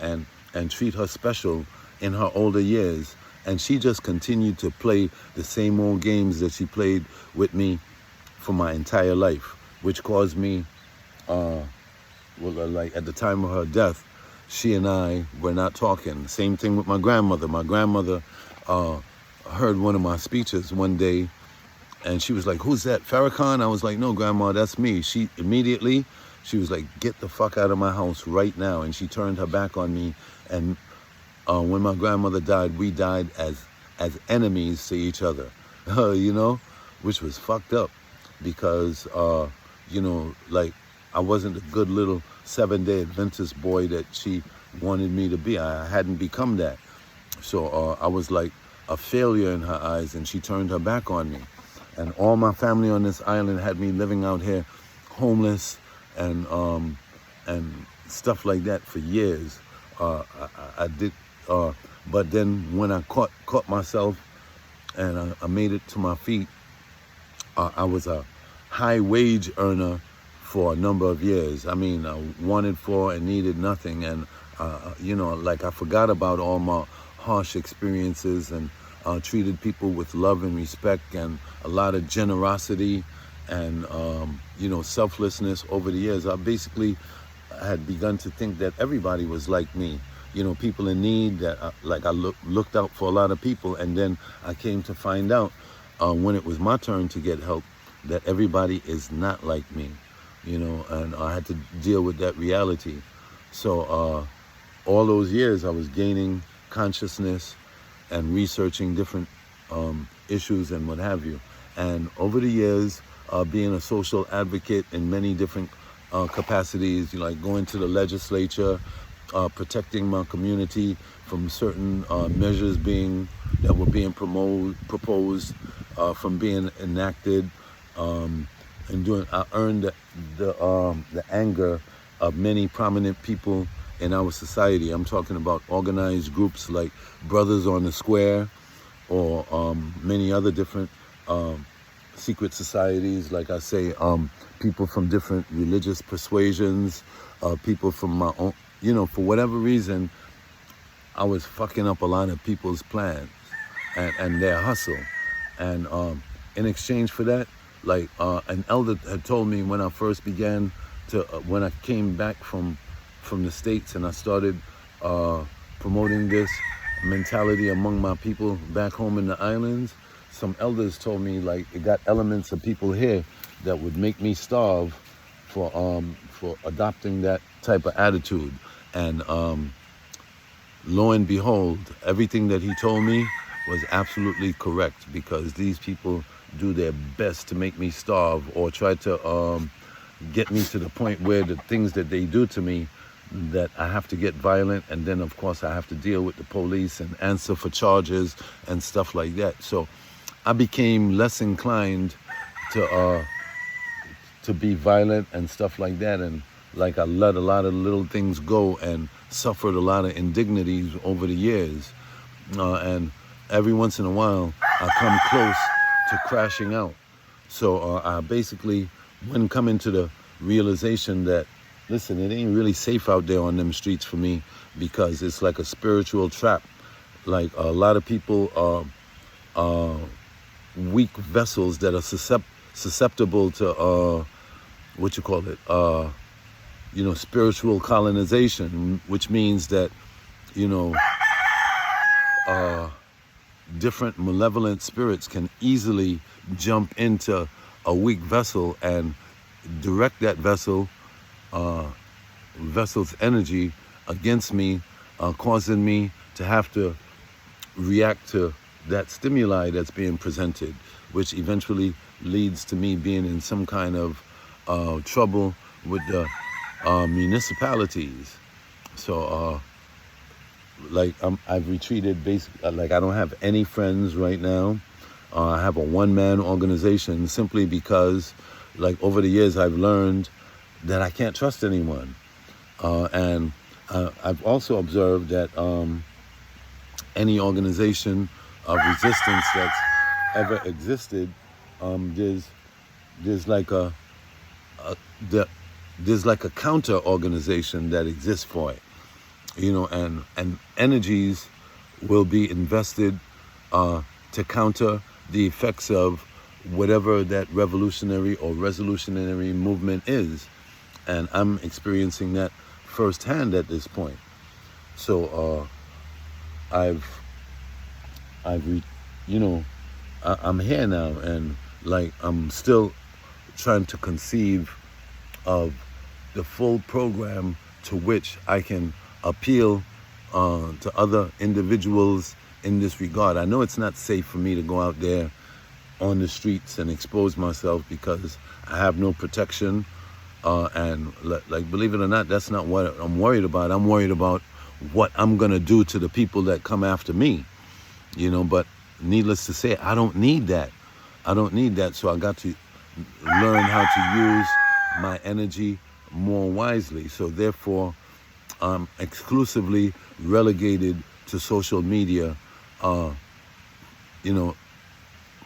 and treat her special in her older years. And she just continued to play the same old games that she played with me for my entire life, which caused me, like at the time of her death, she and I were not talking. Same thing with my grandmother. My grandmother heard one of my speeches one day, and she was like, "Who's that, Farrakhan?" I was like, "No, Grandma, that's me." She was like, "Get the fuck out of my house right now." And she turned her back on me. And when my grandmother died, we died as enemies to each other, which was fucked up because, like I wasn't a good little 7-day Adventist boy that she wanted me to be. I hadn't become that. So I was like a failure in her eyes, and she turned her back on me. And all my family on this island had me living out here homeless and stuff like that for years. I did, but then when I caught myself and I made it to my feet, I was a high wage earner for a number of years. I mean, I wanted for and needed nothing. And, like I forgot about all my harsh experiences and treated people with love and respect and a lot of generosity and, selflessness over the years. I basically had begun to think that everybody was like me. People in need, that I looked out for a lot of people. And then I came to find out when it was my turn to get help that everybody is not like me, and I had to deal with that reality. So all those years I was gaining consciousness and researching different issues and what have you. And over the years, being a social advocate in many different capacities, like going to the legislature, protecting my community from certain measures that were being proposed, from being enacted, and I earned the anger of many prominent people in our society. I'm talking about organized groups like Brothers on the Square, or many other different secret societies, like I say, people from different religious persuasions, people from my own, for whatever reason, I was fucking up a lot of people's plans and their hustle. And in exchange for that, like an elder had told me when I first began to, when I came back from the States and I started promoting this mentality among my people back home in the islands, some elders told me, like, it got elements of people here that would make me starve for adopting that type of attitude. And lo and behold, everything that he told me was absolutely correct, because these people do their best to make me starve or try to get me to the point where the things that they do to me, that I have to get violent, and then of course I have to deal with the police and answer for charges and stuff like that. So I became less inclined to to be violent and stuff like that, and like I let a lot of little things go and suffered a lot of indignities over the years, and every once in a while I come close to crashing out. So I basically, when coming to the realization that, listen, it ain't really safe out there on them streets for me, because it's like a spiritual trap. Like a lot of people are weak vessels that are susceptible to spiritual colonization, which means that, different malevolent spirits can easily jump into a weak vessel and direct that vessel's energy against me, causing me to have to react to that stimuli that's being presented, which eventually leads to me being in some kind of trouble with the municipalities. So I've retreated basically. Like I don't have any friends right now. I have a one-man organization simply because, like, over the years I've learned that I can't trust anyone, and I've also observed that any organization of resistance that's ever existed, there's like a counter organization that exists for it, and energies will be invested to counter the effects of whatever that revolutionary or resolutionary movement is, and I'm experiencing that firsthand at this point. So I'm here now, and like I'm still trying to conceive of the full program to which I can appeal to other individuals in this regard. I know it's not safe for me to go out there on the streets and expose myself because I have no protection, and like, believe it or not, that's not what I'm worried about. I'm worried about what I'm gonna do to the people that come after me, but needless to say, I don't need that. So I got to learn how to use my energy more wisely. So therefore, I'm exclusively relegated to social media,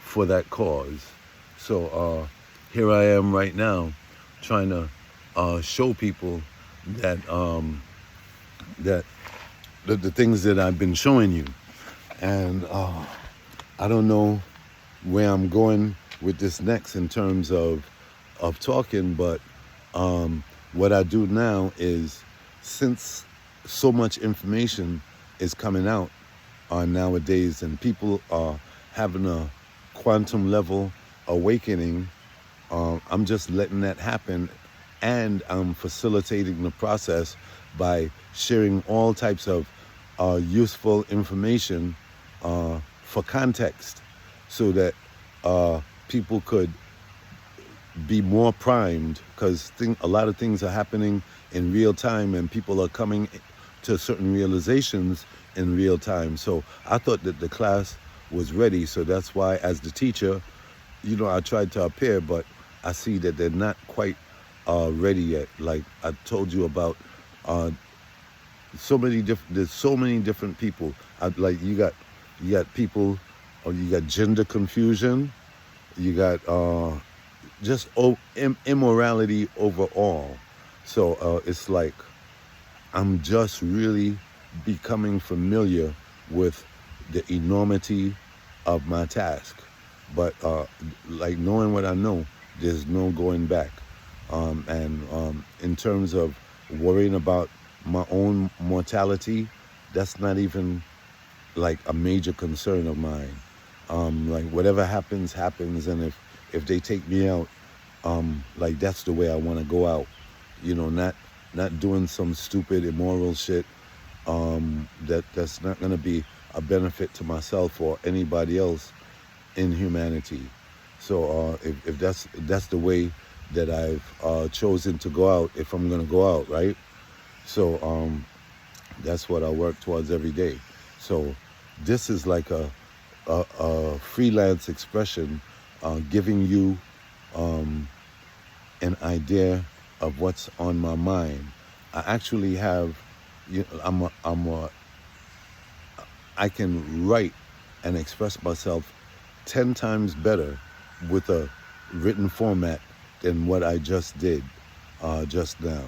for that cause. So here I am right now, trying to show people that the things that I've been showing you, and I don't know where I'm going with this next in terms of talking, but what I do now is, since so much information is coming out nowadays, and people are having a quantum level awakening, I'm just letting that happen, and I'm facilitating the process by sharing all types of useful information for context, so that people could be more primed, because a lot of things are happening in real time, and people are coming to certain realizations in real time. So I thought that the class was ready, so that's why, as the teacher, I tried to appear, but I see that they're not quite ready yet. Like I told you about, there's so many different people. Like you got people, or you got gender confusion, you got just immorality overall. So it's like I'm just really becoming familiar with the enormity of my task. But like knowing what I know, there's no going back. And in terms of worrying about my own mortality, that's not even like a major concern of mine. Like whatever happens, and if they take me out, like that's the way I want to go out. Not doing some stupid immoral shit that's not going to be a benefit to myself or anybody else in humanity. So if that's the way that I've chosen to go out, if I'm going to go out, right? So that's what I work towards every day. So this is like a freelance expression, giving you an idea of what's on my mind. I actually have, I can write and express myself 10 times better with a written format than what I just did just now.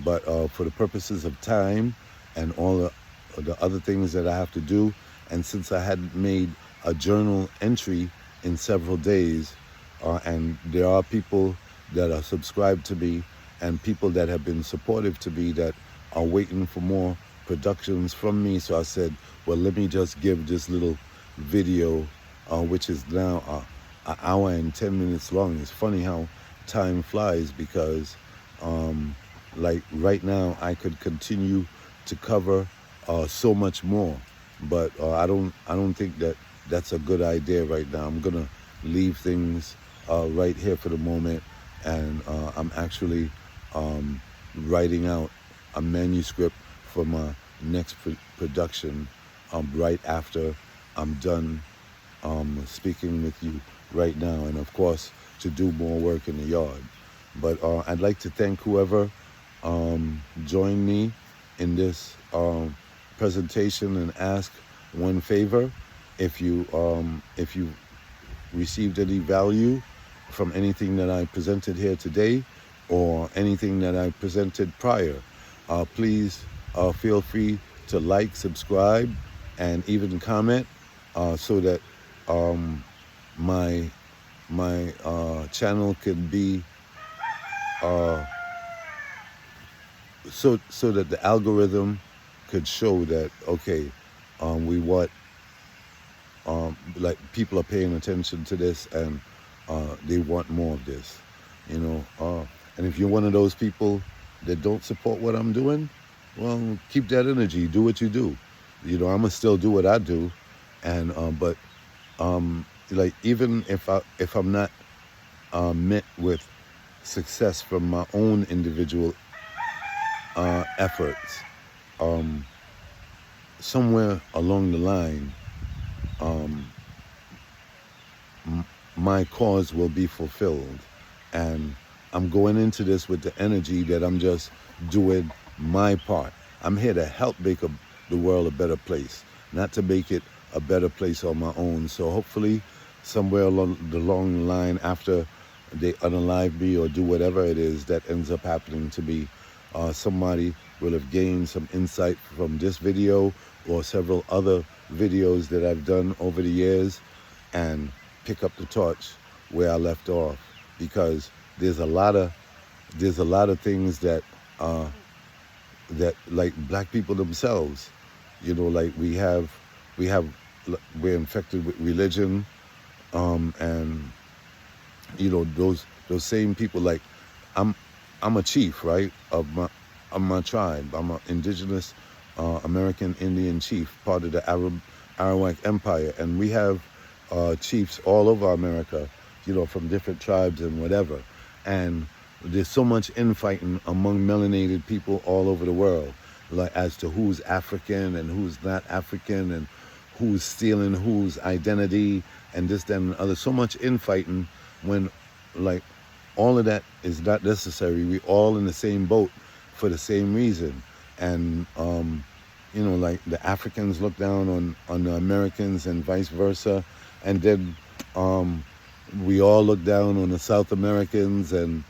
But for the purposes of time and all the other things that I have to do, and since I hadn't made a journal entry in several days, and there are people that are subscribed to me and people that have been supportive to me that are waiting for more productions from me. So I said, well, let me just give this little video, which is now an hour and 10 minutes long. It's funny how time flies, because like right now I could continue to cover so much more, but I don't think that that's a good idea right now. I'm gonna leave things right here for the moment, and I'm actually writing out a manuscript for my next production right after I'm done speaking with you right now, and of course to do more work in the yard. But I'd like to thank whoever joined me in this presentation, and ask one favor: if you received any value from anything that I presented here today, or anything that I presented prior, please feel free to like, subscribe, and even comment, so that my channel can be so that the algorithm could show that, okay, we want like people are paying attention to this, and they want more of this, and if you're one of those people that don't support what I'm doing, well, keep that energy, do what you do. I'm gonna still do what I do, and but like, even if I'm not met with success from my own individual efforts, somewhere along the line, my cause will be fulfilled, and I'm going into this with the energy that I'm just doing my part. I'm here to help make the world a better place, not to make it a better place on my own. So hopefully somewhere along the line, after they unalive me or do whatever it is that ends up happening to me, somebody will have gained some insight from this video or several other videos that I've done over the years, and pick up the torch where I left off, because there's a lot of things that that, like, black people themselves, like we're infected with religion, and those same people, like, I'm a chief, right, of my tribe. I'm an indigenous American Indian chief, part of the Arawak Empire, and we have chiefs all over America, from different tribes and whatever. And there's so much infighting among melanated people all over the world, like, as to who's African and who's not African, and who's stealing whose identity, and this, that, and the other. So much infighting, when, like, all of that is not necessary. We all in the same boat for the same reason. And like, the Africans look down on the Americans and vice versa, and then we all look down on the South Americans, and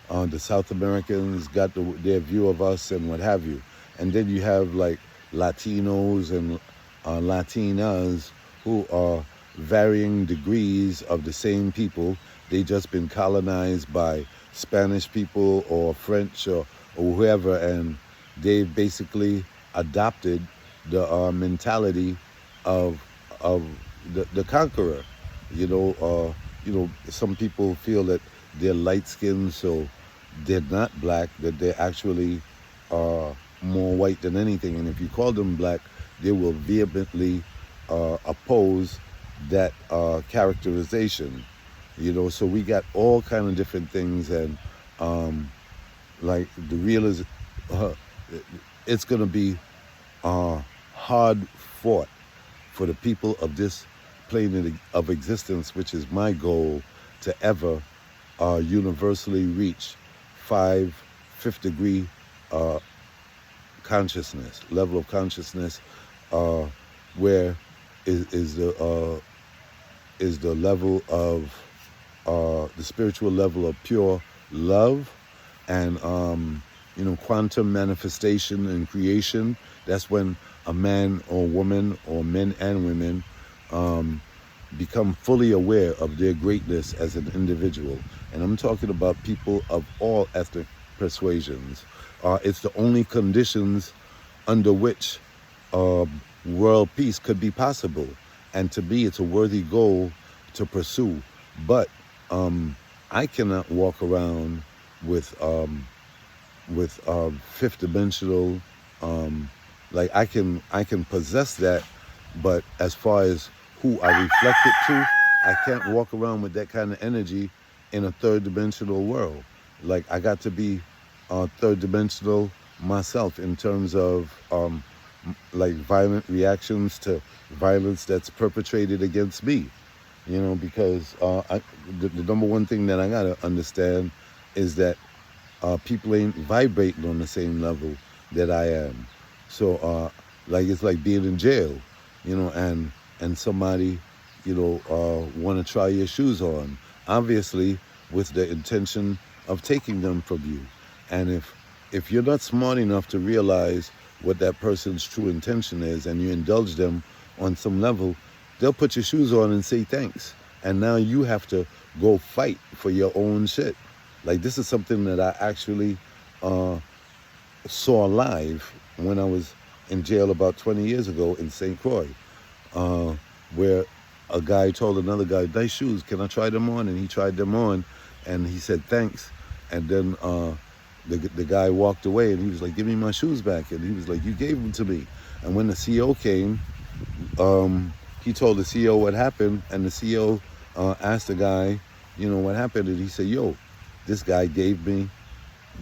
the South Americans got their view of us and what have you. And then you have, like, Latinos and Latinas, who are varying degrees of the same people. They just been colonized by Spanish people or French or whoever, and they've basically adopted the mentality of the conqueror. Some people feel that they're light skinned, so they're not black, that they're actually more white than anything. And if you call them black, they will vehemently oppose that characterization. So we got all kind of different things, and like, the real is it's going to be hard fought for the people of this plane of existence, which is my goal, to ever universally reach fifth degree consciousness, level of consciousness, where is the level of the spiritual level of pure love, and quantum manifestation and creation. That's when a man or woman, or men and women, become fully aware of their greatness as an individual. And I'm talking about people of all ethnic persuasions. It's the only conditions under which world peace could be possible. And to me, it's a worthy goal to pursue. But I cannot walk around with fifth dimensional, like I can possess that, but as far as who I reflect it to, I can't walk around with that kind of energy in a third dimensional world. Like, I got to be third dimensional myself in terms of like violent reactions to violence that's perpetrated against me. Because the number one thing that I gotta understand is that people ain't vibrating on the same level that I am. So like, it's like being in jail, and somebody, want to try your shoes on, obviously with the intention of taking them from you. And if you're not smart enough to realize what that person's true intention is, and you indulge them on some level, they'll put your shoes on and say thanks. And now you have to go fight for your own shit. Like, this is something that I actually saw live when I was in jail about 20 years ago in St. Croix, where a guy told another guy, "Nice shoes, can I try them on?" And he tried them on, and he said thanks. And then the guy walked away, and he was like, "Give me my shoes back." And he was like, "You gave them to me." And when the CEO came, he told the CEO what happened, and the CEO asked the guy, what happened, and he said, "Yo, this guy gave me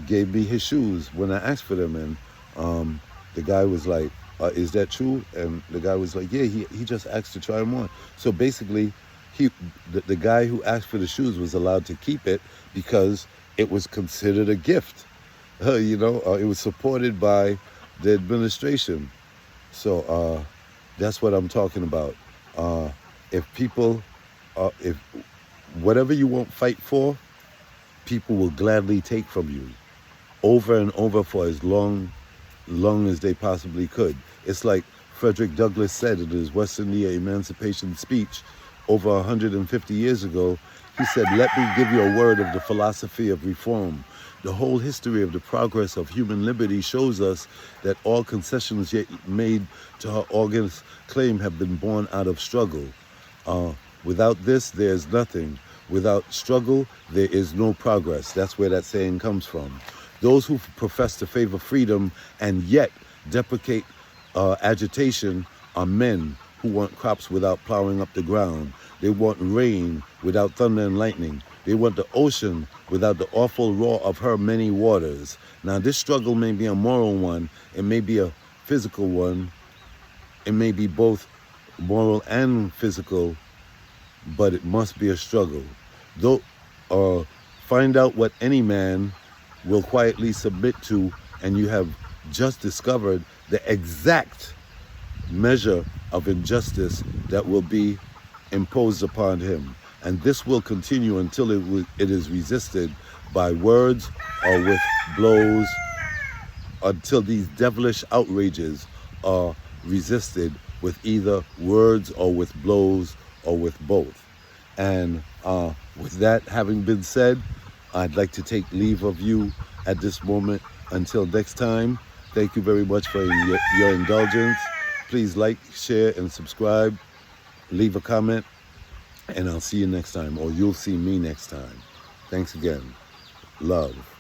his shoes when I asked for them." And the guy was like, "Is that true?" And the guy was like, "Yeah, he just asked to try them on." So basically, the guy who asked for the shoes was allowed to keep it because it was considered a gift. It was supported by the administration. So that's what I'm talking about. If if whatever you won't fight for, people will gladly take from you over and over for as long as they possibly could. It's like Frederick Douglass said in his West India Emancipation speech over 150 years ago. He said, "Let me give you a word of the philosophy of reform. The whole history of the progress of human liberty shows us that all concessions yet made to her august claim have been born out of struggle. Without this, there is nothing. Without struggle, there is no progress." That's where that saying comes from. Those who profess to favor freedom and yet deprecate agitation are men who want crops without plowing up the ground. They want rain without thunder and lightning. They want the ocean without the awful roar of her many waters. Now, this struggle may be a moral one. It may be a physical one. It may be both moral and physical, but it must be a struggle. Though, find out what any man will quietly submit to, and you have just discovered the exact measure of injustice that will be imposed upon him. And this will continue until it is resisted by words or with blows, until these devilish outrages are resisted with either words or with blows or with both. And with that having been said, I'd like to take leave of you at this moment. Until next time, thank you very much for your indulgence. Please like, share, and subscribe. Leave a comment, and I'll see you next time, or you'll see me next time. Thanks again. Love.